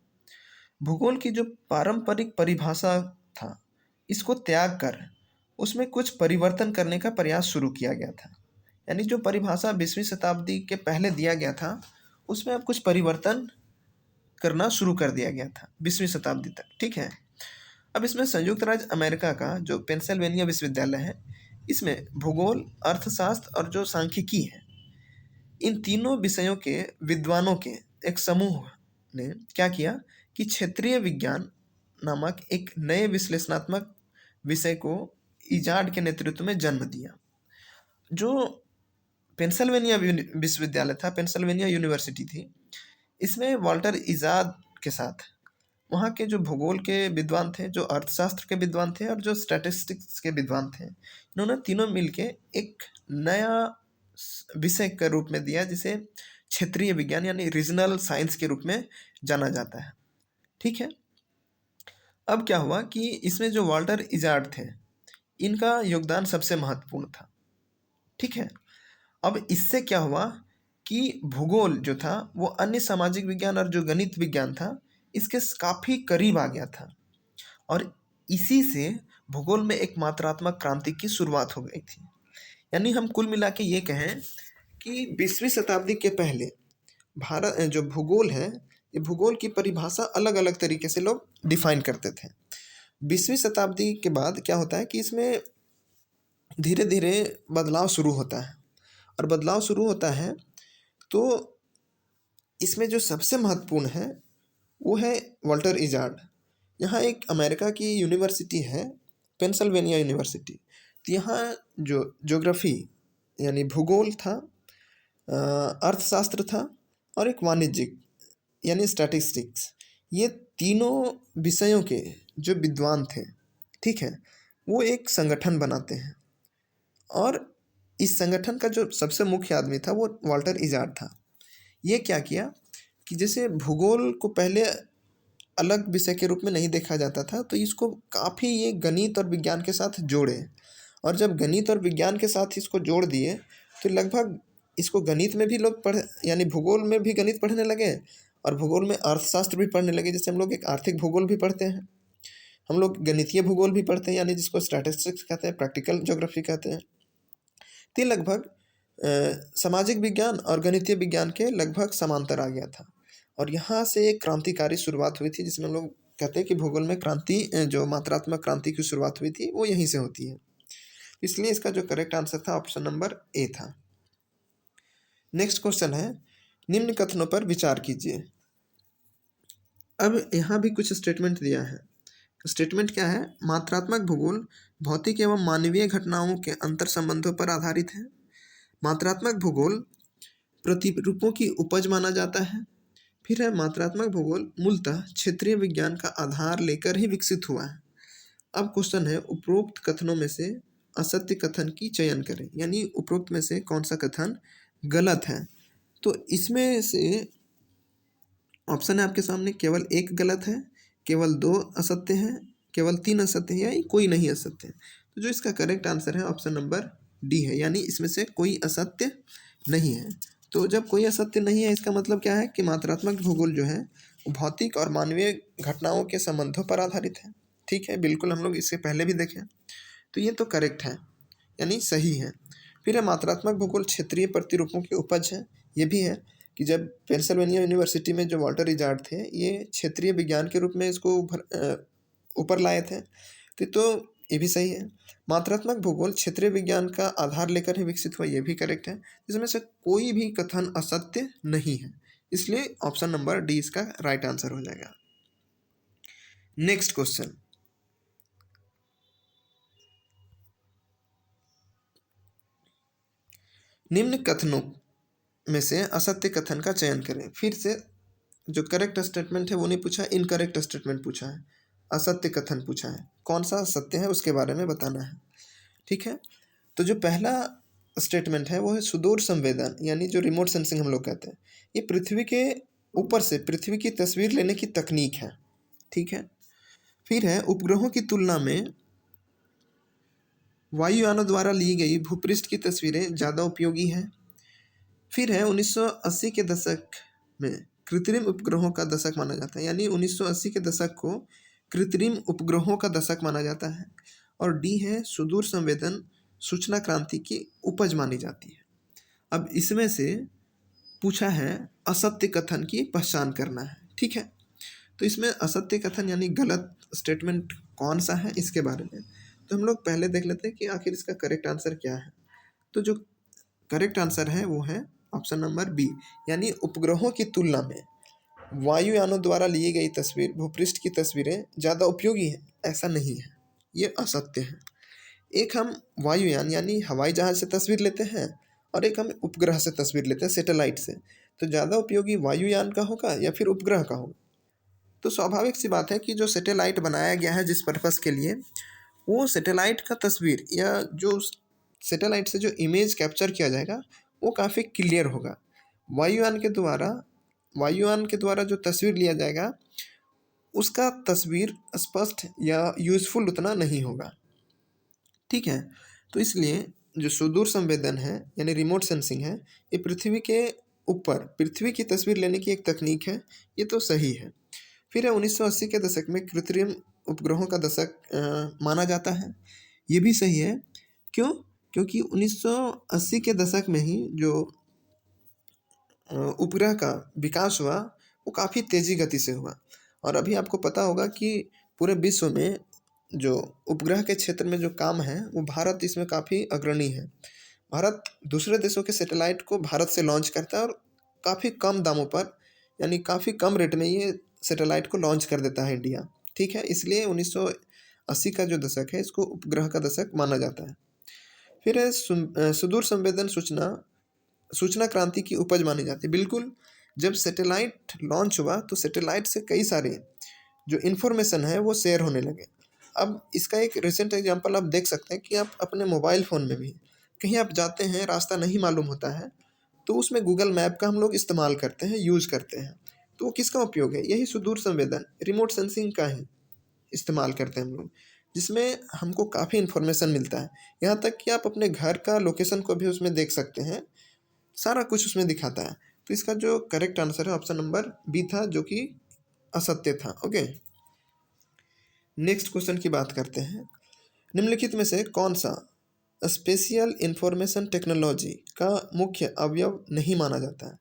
भूगोल की जो पारंपरिक परिभाषा था, इसको त्याग कर उसमें कुछ परिवर्तन करने का प्रयास शुरू किया गया था। यानी जो परिभाषा 20वीं शताब्दी के पहले दिया गया था, उसमें अब कुछ परिवर्तन करना शुरू कर दिया गया था 20वीं शताब्दी तक। ठीक है। अब इसमें संयुक्त राज्य अमेरिका का जो पेंसिल्वेनिया विश्वविद्यालय है, इसमें भूगोल, अर्थशास्त्र और जो सांख्यिकी है, इन तीनों विषयों के विद्वानों के एक समूह ने क्या किया कि क्षेत्रीय विज्ञान नामक एक नए विश्लेषणात्मक विषय को इजार्ड के नेतृत्व में जन्म दिया। जो पेंसिल्वेनिया विश्वविद्यालय था, पेंसिल्वेनिया यूनिवर्सिटी थी, इसमें वाल्टर इजार्ड के साथ वहाँ के जो भूगोल के विद्वान थे, जो अर्थशास्त्र के विद्वान थे और जो स्टैटिस्टिक्स के विद्वान थे, इन्होंने तीनों मिलके एक नया विषय के रूप में दिया, जिसे क्षेत्रीय विज्ञान यानी रीजनल साइंस के रूप में जाना जाता है। ठीक है। अब क्या हुआ कि इसमें जो वाल्टर इजार्ड थे, इनका योगदान सबसे महत्वपूर्ण था। ठीक है। अब इससे क्या हुआ कि भूगोल जो था वो अन्य सामाजिक विज्ञान और जो गणित विज्ञान था, इसके काफ़ी करीब आ गया था, और इसी से भूगोल में एक मात्रात्मक क्रांति की शुरुआत हो गई थी। यानी हम कुल मिला के ये कहें कि 20वीं शताब्दी के पहले भारत जो भूगोल है, ये भूगोल की परिभाषा अलग अलग तरीके से लोग डिफाइन करते थे। 20वीं शताब्दी के बाद क्या होता है कि इसमें धीरे धीरे बदलाव शुरू होता है, और बदलाव शुरू होता है तो इसमें जो सबसे महत्वपूर्ण है वो है वाल्टर इजार्ड। यहाँ एक अमेरिका की यूनिवर्सिटी है, पेंसिल्वेनिया यूनिवर्सिटी। तो यहाँ जो ज्योग्राफी यानी भूगोल था, अर्थशास्त्र था, और एक वाणिज्यिक यानी स्टैटिस्टिक्स, ये तीनों विषयों के जो विद्वान थे, ठीक है, वो एक संगठन बनाते हैं। और इस संगठन का जो सबसे मुख्य आदमी था वो वाल्टर इजार्ड था। ये क्या किया कि जैसे भूगोल को पहले अलग विषय के रूप में नहीं देखा जाता था, तो इसको काफ़ी ये गणित और विज्ञान के साथ जोड़े, और जब गणित और विज्ञान के साथ इसको जोड़ दिए तो लगभग इसको गणित में भी लोग यानी भूगोल में भी गणित पढ़ने लगे, और भूगोल में अर्थशास्त्र भी पढ़ने लगे। जैसे हम लोग एक आर्थिक भूगोल भी पढ़ते हैं, हम लोग गणितीय भूगोल भी पढ़ते हैं, यानी जिसको स्टैटिस्टिक्स कहते हैं, प्रैक्टिकल ज्योग्राफी कहते हैं। तो लगभग सामाजिक विज्ञान और गणितीय विज्ञान के लगभग समांतर आ गया था, और यहाँ से एक क्रांतिकारी शुरुआत हुई थी, जिसमें हम लोग कहते हैं कि भूगोल में क्रांति, जो मात्रात्मक क्रांति की शुरुआत हुई थी, वो यहीं से होती है। इसलिए इसका जो करेक्ट आंसर था ऑप्शन नंबर ए था। नेक्स्ट क्वेश्चन है, निम्न कथनों पर विचार कीजिए। अब यहाँ भी कुछ स्टेटमेंट दिया है। स्टेटमेंट क्या है? मात्रात्मक भूगोल भौतिक एवं मानवीय घटनाओं के अंतर संबंधों पर आधारित है। मात्रात्मक भूगोल प्रतिरूपों की उपज माना जाता है। फिर है, मात्रात्मक भूगोल मूलतः क्षेत्रीय विज्ञान का आधार लेकर ही विकसित हुआ है। अब क्वेश्चन है, उपरोक्त कथनों में से असत्य कथन की चयन करें, यानी उपरोक्त में से कौन सा कथन गलत है। तो इसमें से ऑप्शन है आपके सामने, केवल एक गलत है, केवल दो असत्य हैं, केवल तीन असत्य है, या कोई नहीं असत्य है। तो जो इसका करेक्ट आंसर है ऑप्शन नंबर डी है, यानी इसमें से कोई असत्य नहीं है। तो जब कोई असत्य नहीं है, इसका मतलब क्या है कि मात्रात्मक भूगोल जो है वो भौतिक और मानवीय घटनाओं के संबंधों पर आधारित है। ठीक है, बिल्कुल, हम लोग इससे पहले भी देखें, तो ये तो करेक्ट है, यानी सही है। फिर है, मात्रात्मक भूगोल क्षेत्रीय प्रतिरूपों की उपज है। ये भी है कि जब पेंसिल्वेनिया यूनिवर्सिटी में जो वाल्टर इजार्ड थे, ये क्षेत्रीय विज्ञान के रूप में इसको ऊपर लाए थे, तो ये भी सही है। मात्रात्मक भूगोल क्षेत्रीय विज्ञान का आधार लेकर ही विकसित हुआ, ये भी करेक्ट है। इसमें से कोई भी कथन असत्य नहीं है, इसलिए ऑप्शन नंबर डी इसका राइट आंसर हो जाएगा। नेक्स्ट क्वेश्चन, निम्न कथनों में से असत्य कथन का चयन करें। फिर से जो करेक्ट स्टेटमेंट है वो नहीं पूछा, इनकरेक्ट स्टेटमेंट पूछा है, असत्य कथन पूछा है। कौन सा सत्य है उसके बारे में बताना है। ठीक है, तो जो पहला स्टेटमेंट है वो है सुदूर संवेदन, यानी जो रिमोट सेंसिंग हम लोग कहते हैं, ये पृथ्वी के ऊपर से पृथ्वी की तस्वीर लेने की तकनीक है। ठीक है, फिर है, उपग्रहों की तुलना में वायुयानों द्वारा ली गई भूपृष्ठ की तस्वीरें ज़्यादा उपयोगी हैं। फिर है, 1980 के दशक में कृत्रिम उपग्रहों का दशक माना जाता है, यानी 1980 के दशक को कृत्रिम उपग्रहों का दशक माना जाता है। और डी है सुदूर संवेदन सूचना क्रांति की उपज मानी जाती है। अब इसमें से पूछा है असत्य कथन की पहचान करना है, ठीक है। तो इसमें असत्य कथन यानी गलत स्टेटमेंट कौन सा है इसके बारे में तो हम लोग पहले देख लेते हैं कि आखिर इसका करेक्ट आंसर क्या है। तो जो करेक्ट आंसर है वो है ऑप्शन नंबर बी, यानी उपग्रहों की तुलना में वायुयानों द्वारा ली गई तस्वीर भूपृष्ठ की तस्वीरें ज़्यादा उपयोगी हैं, ऐसा नहीं है, ये असत्य है। एक हम वायुयान यानी हवाई जहाज से तस्वीर लेते हैं और एक हम उपग्रह से तस्वीर लेते हैं, सैटेलाइट से। तो ज़्यादा उपयोगी वायुयान का होगा या फिर उपग्रह का होगा। तो स्वाभाविक सी बात है कि जो सैटेलाइट बनाया गया है जिस पर्पस के लिए, वो सैटेलाइट का तस्वीर या जो सैटेलाइट से जो इमेज कैप्चर किया जाएगा वो काफ़ी क्लियर होगा। वायुयान के द्वारा जो तस्वीर लिया जाएगा उसका तस्वीर स्पष्ट या यूज़फुल उतना नहीं होगा, ठीक है। तो इसलिए जो सुदूर संवेदन है यानी रिमोट सेंसिंग है, ये पृथ्वी के ऊपर पृथ्वी की तस्वीर लेने की एक तकनीक है, ये तो सही है। फिर है 1980 के दशक में कृत्रिम उपग्रहों का दशक माना जाता है, ये भी सही है। क्यों? क्योंकि 1980 के दशक में ही जो उपग्रह का विकास हुआ वो काफ़ी तेज़ी गति से हुआ। और अभी आपको पता होगा कि पूरे विश्व में जो उपग्रह के क्षेत्र में जो काम है वो भारत इसमें काफ़ी अग्रणी है। भारत दूसरे देशों के सैटेलाइट को भारत से लॉन्च करता है और काफ़ी कम दामों पर यानी काफ़ी कम रेट में ये सैटेलाइट को लॉन्च कर देता है इंडिया, ठीक है। इसलिए 1980 का जो दशक है इसको उपग्रह का दशक माना जाता है। फिर है सुदूर संवेदन सूचना क्रांति की उपज मानी जाती है। बिल्कुल, जब सैटेलाइट लॉन्च हुआ तो सैटेलाइट से कई सारे जो इन्फॉर्मेशन है वो शेयर होने लगे। अब इसका एक रिसेंट एग्जांपल आप देख सकते हैं कि आप अपने मोबाइल फ़ोन में भी कहीं आप जाते हैं, रास्ता नहीं मालूम होता है, तो उसमें गूगल मैप का हम लोग इस्तेमाल करते हैं, यूज़ करते हैं। तो वो किसका उपयोग है? यही सुदूर संवेदन रिमोट सेंसिंग का ही इस्तेमाल करते हैं हम लोग, जिसमें हमको काफ़ी इन्फॉर्मेशन मिलता है। यहाँ तक कि आप अपने घर का लोकेशन को भी उसमें देख सकते हैं, सारा कुछ उसमें दिखाता है। तो इसका जो करेक्ट आंसर है ऑप्शन नंबर बी था, जो कि असत्य था। ओके, नेक्स्ट क्वेश्चन की बात करते हैं। निम्नलिखित में से कौन सा स्पेशियल इंफॉर्मेशन टेक्नोलॉजी का मुख्य अवयव नहीं माना जाता है?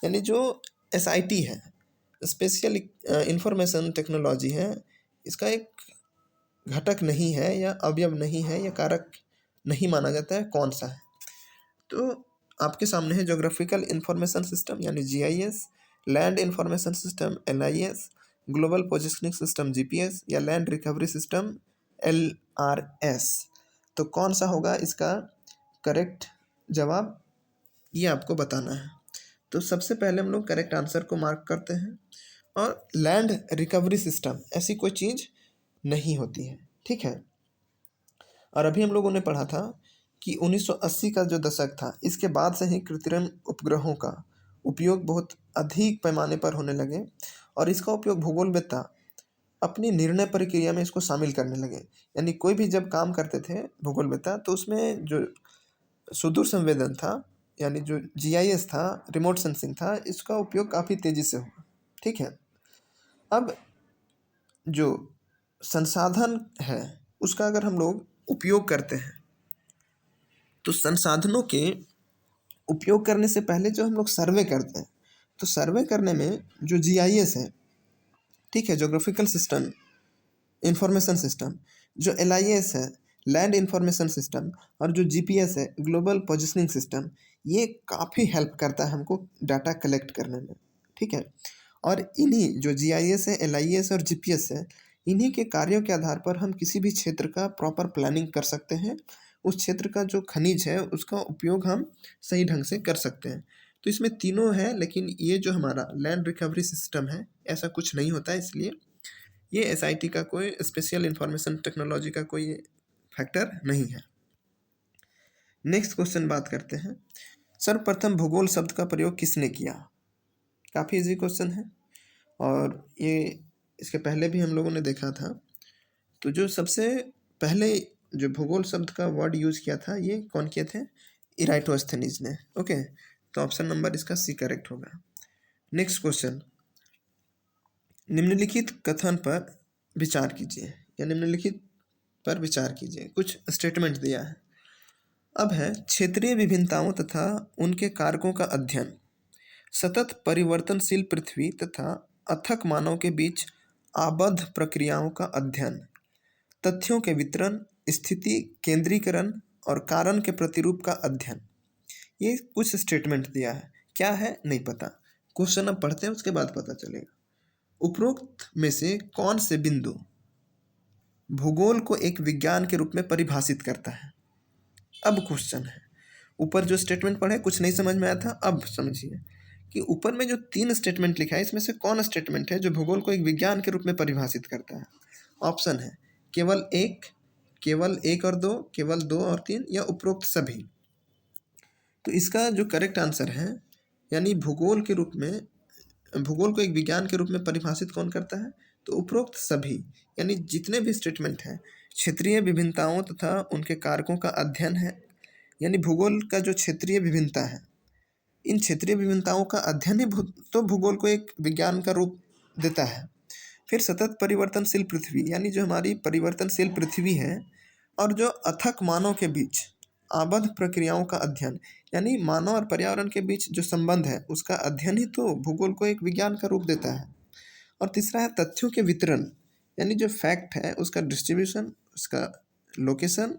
यानी जो एसआईटी है, स्पेशल इंफॉर्मेशन टेक्नोलॉजी है, इसका एक घटक नहीं है या अवयव नहीं है या कारक नहीं माना जाता है, कौन सा है? तो आपके सामने है ज्योग्राफिकल इंफॉर्मेशन सिस्टम यानी GIS, land information system LIS, global positioning system GPS या लैंड रिकवरी सिस्टम एलआरएस। तो कौन सा होगा इसका करेक्ट जवाब, ये आपको बताना है। तो सबसे पहले हम लोग करेक्ट आंसर को मार्क करते हैं। और लैंड रिकवरी सिस्टम ऐसी कोई चीज़ नहीं होती है, ठीक है। और अभी हम लोगों ने पढ़ा था कि 1980 का जो दशक था इसके बाद से ही कृत्रिम उपग्रहों का उपयोग बहुत अधिक पैमाने पर होने लगे और इसका उपयोग भूगोलवेत्ता अपनी निर्णय प्रक्रिया में इसको शामिल करने लगे। यानी कोई भी जब काम करते थे भूगोलवेत्ता तो उसमें जो सुदूर संवेदन था यानी जो जीआईएस था, रिमोट सेंसिंग था, इसका उपयोग काफ़ी तेज़ी से हुआ, ठीक है। अब जो संसाधन है उसका अगर हम लोग उपयोग करते हैं तो संसाधनों के उपयोग करने से पहले जो हम लोग सर्वे करते हैं, तो सर्वे करने में जो जीआईएस है, ठीक है, ज्योग्राफिकल सिस्टम इंफॉर्मेशन सिस्टम, जो एलआईएस है लैंड इंफॉर्मेशन सिस्टम, और जो जीपीएस है ग्लोबल पोजिशनिंग सिस्टम, ये काफ़ी हेल्प करता है हमको डाटा कलेक्ट करने में, ठीक है। और इन्हीं जो जीआईएस है, एलआईएस और जीपीएस है, इन्हीं के कार्यों के आधार पर हम किसी भी क्षेत्र का प्रॉपर प्लानिंग कर सकते हैं। उस क्षेत्र का जो खनिज है उसका उपयोग हम सही ढंग से कर सकते हैं। तो इसमें तीनों है, लेकिन ये जो हमारा लैंड रिकवरी सिस्टम है ऐसा कुछ नहीं होता है, इसलिए ये एसआईटी का कोई स्पेशल इंफॉर्मेशन टेक्नोलॉजी का कोई फैक्टर नहीं है। नेक्स्ट क्वेश्चन बात करते हैं, सर्वप्रथम भूगोल शब्द का प्रयोग किसने किया? काफ़ी इजी क्वेश्चन है और ये इसके पहले भी हम लोगों ने देखा था। तो जो सबसे पहले जो भूगोल शब्द का वर्ड यूज़ किया था ये कौन किए थे? इराटोस्थेनीज ने। ओके, तो ऑप्शन नंबर इसका सी करेक्ट होगा। नेक्स्ट क्वेश्चन, निम्नलिखित कथन पर विचार कीजिए या निम्नलिखित पर विचार कीजिए। कुछ स्टेटमेंट दिया है। अब है क्षेत्रीय विभिन्नताओं तथा उनके कारकों का अध्ययन, सतत परिवर्तनशील पृथ्वी तथा अथक मानव के बीच आबद्ध प्रक्रियाओं का अध्ययन, तथ्यों के वितरण, स्थिति केंद्रीकरण और कारण के प्रतिरूप का अध्ययन। ये कुछ स्टेटमेंट दिया है, क्या है नहीं पता। क्वेश्चन अब पढ़ते हैं, उसके बाद पता चलेगा। उपरोक्त में से कौन से बिंदु भूगोल को एक विज्ञान के रूप में परिभाषित करता है। अब क्वेश्चन है, ऊपर जो स्टेटमेंट पढ़े कुछ नहीं समझ में आया था, अब समझिए कि ऊपर में जो 3 स्टेटमेंट लिखा है इसमें से कौन स्टेटमेंट है जो भूगोल को एक विज्ञान के रूप में परिभाषित करता है। ऑप्शन है केवल एक और दो, केवल 2 और 3 या उपरोक्त सभी। तो इसका जो करेक्ट आंसर है, यानी भूगोल को एक विज्ञान के रूप में परिभाषित कौन करता है, तो उपरोक्त सभी, यानी जितने भी स्टेटमेंट हैं। क्षेत्रीय विभिन्नताओं तथा उनके कारकों का अध्ययन है, यानी भूगोल का जो क्षेत्रीय विभिन्नता है, इन क्षेत्रीय विभिन्नताओं का अध्ययन ही तो भूगोल को एक विज्ञान का रूप देता है। फिर सतत परिवर्तनशील पृथ्वी, यानी जो हमारी परिवर्तनशील पृथ्वी है और जो अथक मानव के बीच आबद्ध प्रक्रियाओं का अध्ययन, यानी मानव और पर्यावरण के बीच जो संबंध है उसका अध्ययन ही तो भूगोल को एक विज्ञान का रूप देता है। और तीसरा है तथ्यों के वितरण, यानी जो फैक्ट है उसका डिस्ट्रीब्यूशन, उसका लोकेशन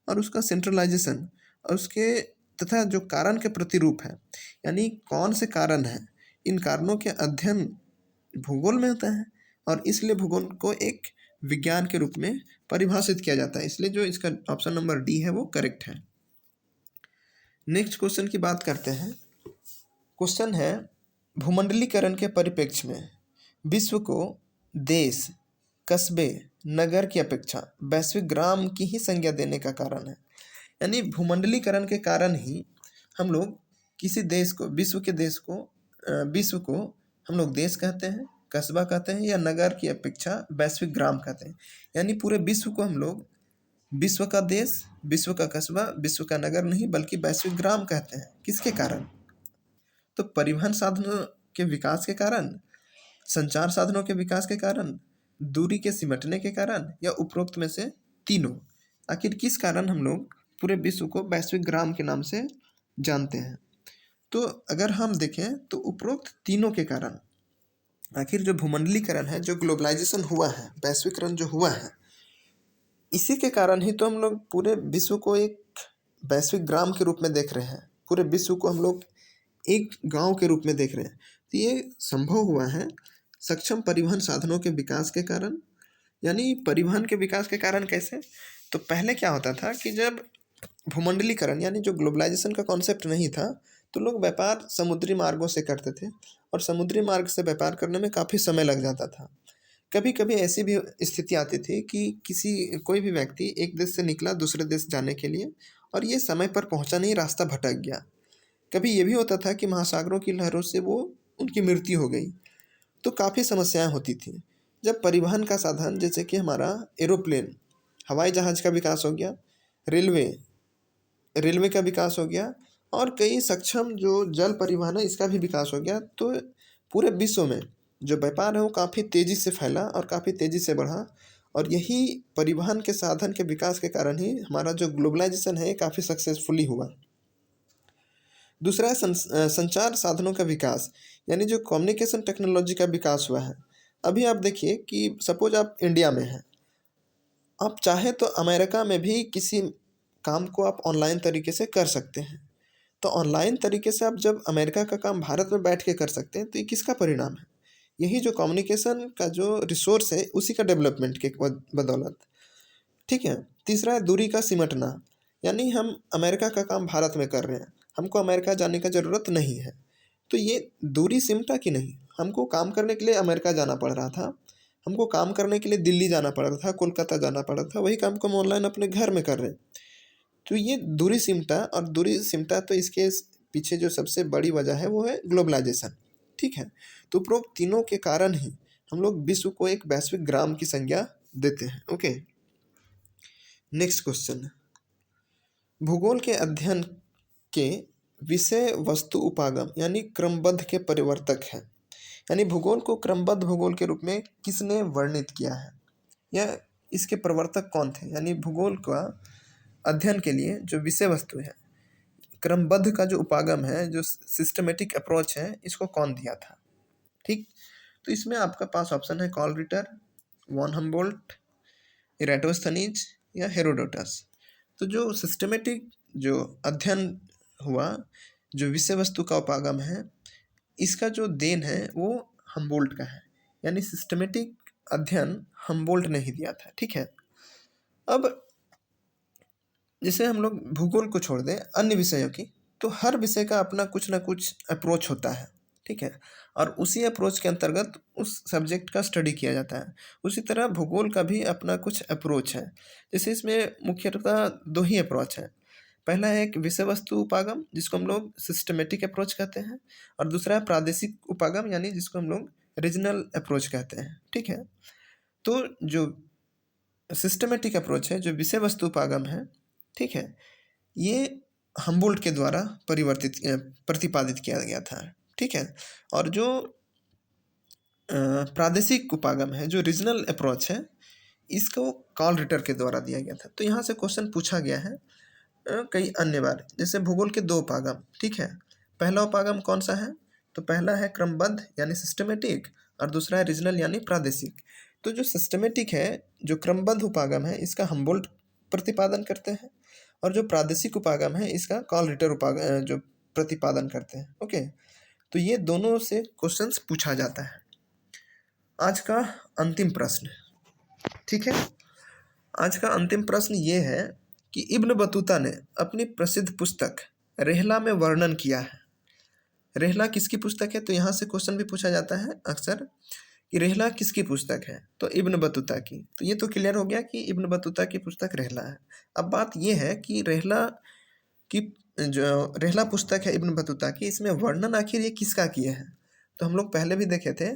और उसका सेंट्रलाइजेशन, और उसके तथा जो कारण के प्रतिरूप है, यानी कौन से कारण हैं, इन कारणों के अध्ययन भूगोल में होता है और इसलिए भूगोल को एक विज्ञान के रूप में परिभाषित किया जाता है। इसलिए जो इसका ऑप्शन नंबर डी है वो करेक्ट है। नेक्स्ट क्वेश्चन की बात करते हैं। क्वेश्चन है, भूमंडलीकरण के परिप्रेक्ष्य में विश्व को देश, कस्बे, नगर की अपेक्षा वैश्विक ग्राम की ही संज्ञा देने का कारण है। यानी भूमंडलीकरण के कारण ही हम लोग किसी देश को, विश्व को हम लोग देश कहते हैं, कस्बा कहते हैं या नगर की अपेक्षा वैश्विक ग्राम कहते हैं। यानी पूरे विश्व को हम लोग विश्व का देश, विश्व का कस्बा, विश्व का नगर नहीं बल्कि वैश्विक ग्राम कहते हैं। किसके कारण? तो परिवहन साधनों के विकास के कारण, संचार साधनों के विकास के कारण, दूरी के सिमटने के कारण या उपरोक्त में से तीनों। आखिर किस कारण हम लोग पूरे विश्व को वैश्विक ग्राम के नाम से जानते हैं? तो अगर हम देखें तो उपरोक्त तीनों के कारण। आखिर जो भूमंडलीकरण है, जो ग्लोबलाइजेशन हुआ है, वैश्वीकरण जो हुआ है, इसी के कारण ही तो हम लोग पूरे विश्व को एक वैश्विक ग्राम के रूप में देख रहे हैं। पूरे विश्व को हम लोग एक गांव के रूप में देख रहे हैं। तो ये संभव हुआ है सक्षम परिवहन साधनों के विकास के कारण। यानी परिवहन के विकास के कारण कैसे? तो पहले क्या होता था कि जब भूमंडलीकरण यानी जो ग्लोबलाइजेशन का कॉन्सेप्ट नहीं था, तो लोग व्यापार समुद्री मार्गों से करते थे और समुद्री मार्ग से व्यापार करने में काफ़ी समय लग जाता था। कभी कभी ऐसी भी स्थिति आती थी कि कोई भी व्यक्ति एक देश से निकला दूसरे देश जाने के लिए और ये समय पर पहुंचा नहीं, रास्ता भटक गया। कभी ये भी होता था कि महासागरों की लहरों से उनकी मृत्यु हो गई। तो काफ़ी समस्याएं होती थी। जब परिवहन का साधन जैसे कि हमारा एरोप्लेन, हवाई जहाज़ का विकास हो गया, रेलवे का विकास हो गया और कई सक्षम जो जल परिवहन है इसका भी विकास हो गया, तो पूरे विश्व में जो व्यापार है वो काफ़ी तेज़ी से फैला और काफ़ी तेज़ी से बढ़ा। और यही परिवहन के साधन के विकास के कारण ही हमारा जो ग्लोबलाइजेशन है ये काफ़ी सक्सेसफुली हुआ। दूसरा है संचार साधनों का विकास, यानी जो कम्युनिकेशन टेक्नोलॉजी का विकास हुआ है। अभी आप देखिए कि सपोज आप इंडिया में हैं, आप चाहे तो अमेरिका में भी किसी काम को आप ऑनलाइन तरीके से कर सकते हैं। तो ऑनलाइन तरीके से आप जब अमेरिका का काम भारत में बैठ के कर सकते हैं, तो ये किसका परिणाम है? यही जो कम्युनिकेशन का जो रिसोर्स है उसी का डेवलपमेंट के बदौलत। ठीक है। तीसरा है दूरी का सिमटना, यानी हम अमेरिका का काम भारत में कर रहे हैं, हमको अमेरिका जाने का ज़रूरत नहीं है। तो ये दूरी सिमटा कि नहीं? हमको काम करने के लिए अमेरिका जाना पड़ रहा था, हमको काम करने के लिए दिल्ली जाना पड़ रहा था, कोलकाता जाना पड़ रहा था, वही काम को हम ऑनलाइन अपने घर में कर रहे हैं। तो ये दूरी सिमटा, और दूरी सिमटा तो इसके पीछे जो सबसे बड़ी वजह है वो है ग्लोबलाइजेशन। ठीक है। तो उपरोक्त तीनों के कारण ही हम लोग विश्व को एक वैश्विक ग्राम की संज्ञा देते हैं। ओके। नेक्स्ट क्वेश्चन, भूगोल के अध्ययन के विषय वस्तु उपागम यानी क्रमबद्ध के परिवर्तक है। यानी भूगोल को क्रमबद्ध भूगोल के रूप में किसने वर्णित किया है, या इसके प्रवर्तक कौन थे। यानी भूगोल का अध्ययन के लिए जो विषय वस्तु है, क्रमबद्ध का जो उपागम है, जो सिस्टमेटिक अप्रोच है, इसको कौन दिया था। ठीक, तो इसमें आपका पास ऑप्शन है कार्ल रिटर, वॉन हम्बोल्ट, इराटोस्थनीज या हेरोडोटस। तो जो सिस्टमेटिक जो अध्ययन हुआ, जो विषय वस्तु का उपागम है, इसका जो देन है वो हम्बोल्ट का है। यानी सिस्टमेटिक अध्ययन हम्बोल्ट ने ही दिया था। ठीक है, अब जैसे हम लोग भूगोल को छोड़ दें अन्य विषयों की, तो हर विषय का अपना कुछ ना कुछ अप्रोच होता है। ठीक है, और उसी अप्रोच के अंतर्गत उस सब्जेक्ट का स्टडी किया जाता है। उसी तरह भूगोल का भी अपना कुछ अप्रोच है। जैसे इसमें मुख्यतः दो ही अप्रोच है। पहला है एक विषय वस्तु उपागम, जिसको हम लोग सिस्टमेटिक अप्रोच कहते हैं, और दूसरा है प्रादेशिक उपागम, यानी जिसको हम लोग रीजनल अप्रोच कहते हैं। ठीक है, तो जो सिस्टमेटिक अप्रोच है, जो विषय वस्तु उपागम है, ठीक है, ये हम्बोल्ट के द्वारा प्रतिपादित किया गया था। ठीक है, और जो प्रादेशिक उपागम है, जो रीजनल अप्रोच है, इसको कार्ल रिटर के द्वारा दिया गया था। तो यहाँ से क्वेश्चन पूछा गया है कई अन्य बार। जैसे भूगोल के दो उपागम, ठीक है, पहला उपागम कौन सा है, तो पहला है क्रमबद्ध यानी सिस्टमेटिक, और दूसरा है रीजनल यानी प्रादेशिक। तो जो सिस्टमेटिक है, जो क्रमबद्ध उपागम है, इसका हम्बोल्ट प्रतिपादन करते हैं, और जो प्रादेशिक उपागम है, इसका कार्ल रिटर उपागम जो प्रतिपादन करते हैं। ओके, तो ये दोनों से क्वेश्चंस पूछा जाता है। आज का अंतिम प्रश्न, ठीक है, आज का अंतिम प्रश्न ये है कि इब्न बतूता ने अपनी प्रसिद्ध पुस्तक रेहला में वर्णन किया है। रेहला किसकी पुस्तक है, तो यहाँ से क्वेश्चन भी पूछा जाता है अक्सर कि रेहला किसकी पुस्तक है, तो इब्न बतूता की। तो ये तो क्लियर हो गया कि इब्न बतूता की पुस्तक रेहला है। अब बात ये है कि रेहला की जो रेहला पुस्तक है इब्न बतूता की, इसमें वर्णन आखिर ये किसका किए हैं। तो हम लोग पहले भी देखे थे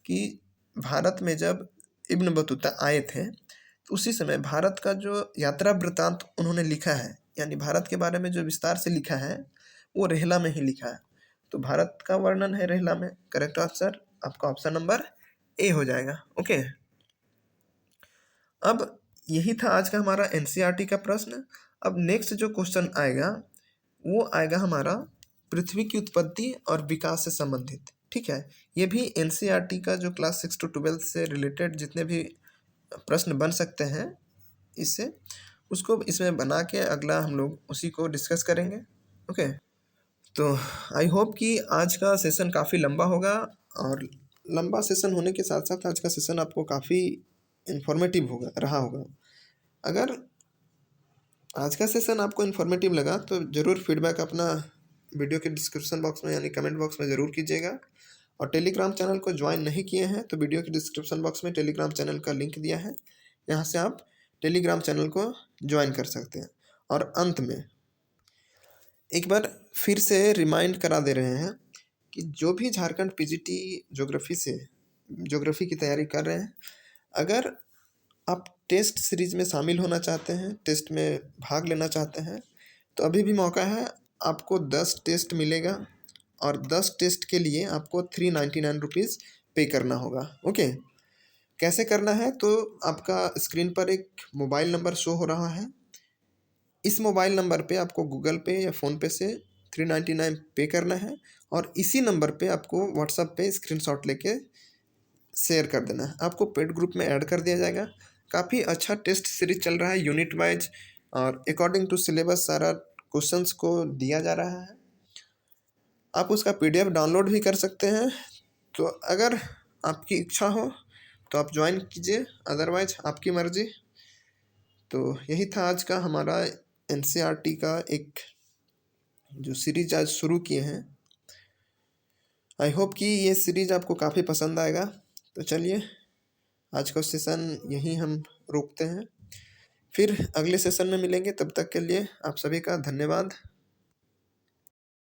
कि भारत में जब इब्न बतूता आए थे, तो उसी समय भारत का जो यात्रा वृत्तांत उन्होंने लिखा है, यानी भारत के बारे में जो विस्तार से लिखा है, वो रेहला में ही लिखा है। तो भारत का वर्णन है रेहला में। करेक्ट आंसर आपका ऑप्शन नंबर ए हो जाएगा। ओके, अब यही था आज का हमारा एनसीईआरटी का प्रश्न। अब नेक्स्ट जो क्वेश्चन आएगा वो आएगा हमारा पृथ्वी की उत्पत्ति और विकास से संबंधित। ठीक है, ये भी एनसीईआरटी का जो क्लास 6 to 12 से रिलेटेड जितने भी प्रश्न बन सकते हैं इससे, उसको इसमें बना के अगला हम लोग उसी को डिस्कस करेंगे। ओके, तो आई होप कि आज का सेशन काफ़ी लंबा होगा, और लंबा सेशन होने के साथ साथ आज का सेशन आपको काफ़ी इन्फॉर्मेटिव रहा होगा। अगर आज का सेशन आपको इन्फॉर्मेटिव लगा तो ज़रूर फीडबैक अपना वीडियो के डिस्क्रिप्शन बॉक्स में यानी कमेंट बॉक्स में ज़रूर कीजिएगा। और टेलीग्राम चैनल को ज्वाइन नहीं किए हैं तो वीडियो के डिस्क्रिप्शन बॉक्स में टेलीग्राम चैनल का लिंक दिया है, यहाँ से आप टेलीग्राम चैनल को ज्वाइन कर सकते हैं। और अंत में एक बार फिर से रिमाइंड करा दे रहे हैं कि जो भी झारखंड पीजीटी ज्योग्राफी की तैयारी कर रहे हैं, अगर आप टेस्ट सीरीज में शामिल होना चाहते हैं, टेस्ट में भाग लेना चाहते हैं, तो अभी भी मौका है। आपको 10 टेस्ट मिलेगा, और 10 टेस्ट के लिए आपको 399 रुपीज़ पे करना होगा। ओके, कैसे करना है, तो आपका स्क्रीन पर एक मोबाइल नंबर शो हो रहा है। इस मोबाइल नंबर पे आपको गूगल पे या फ़ोनपे से 399 पे करना है, और इसी नंबर पे आपको व्हाट्सएप पे स्क्रीनशॉट लेके शेयर कर देना है। आपको पेड ग्रुप में ऐड कर दिया जाएगा। काफ़ी अच्छा टेस्ट सीरीज चल रहा है यूनिट वाइज, और अकॉर्डिंग टू सिलेबस सारा क्वेश्चंस को दिया जा रहा है। आप उसका पीडीएफ डाउनलोड भी कर सकते हैं। तो अगर आपकी इच्छा हो तो आप ज्वाइन कीजिए, अदरवाइज आपकी मर्ज़ी। तो यही था आज का हमारा एनसीईआरटी का एक जो सीरीज आज शुरू किए हैं। आई होप कि ये सीरीज आपको काफ़ी पसंद आएगा। तो चलिए आज का सेशन यहीं हम रोकते हैं, फिर अगले सेशन में मिलेंगे। तब तक के लिए आप सभी का धन्यवाद।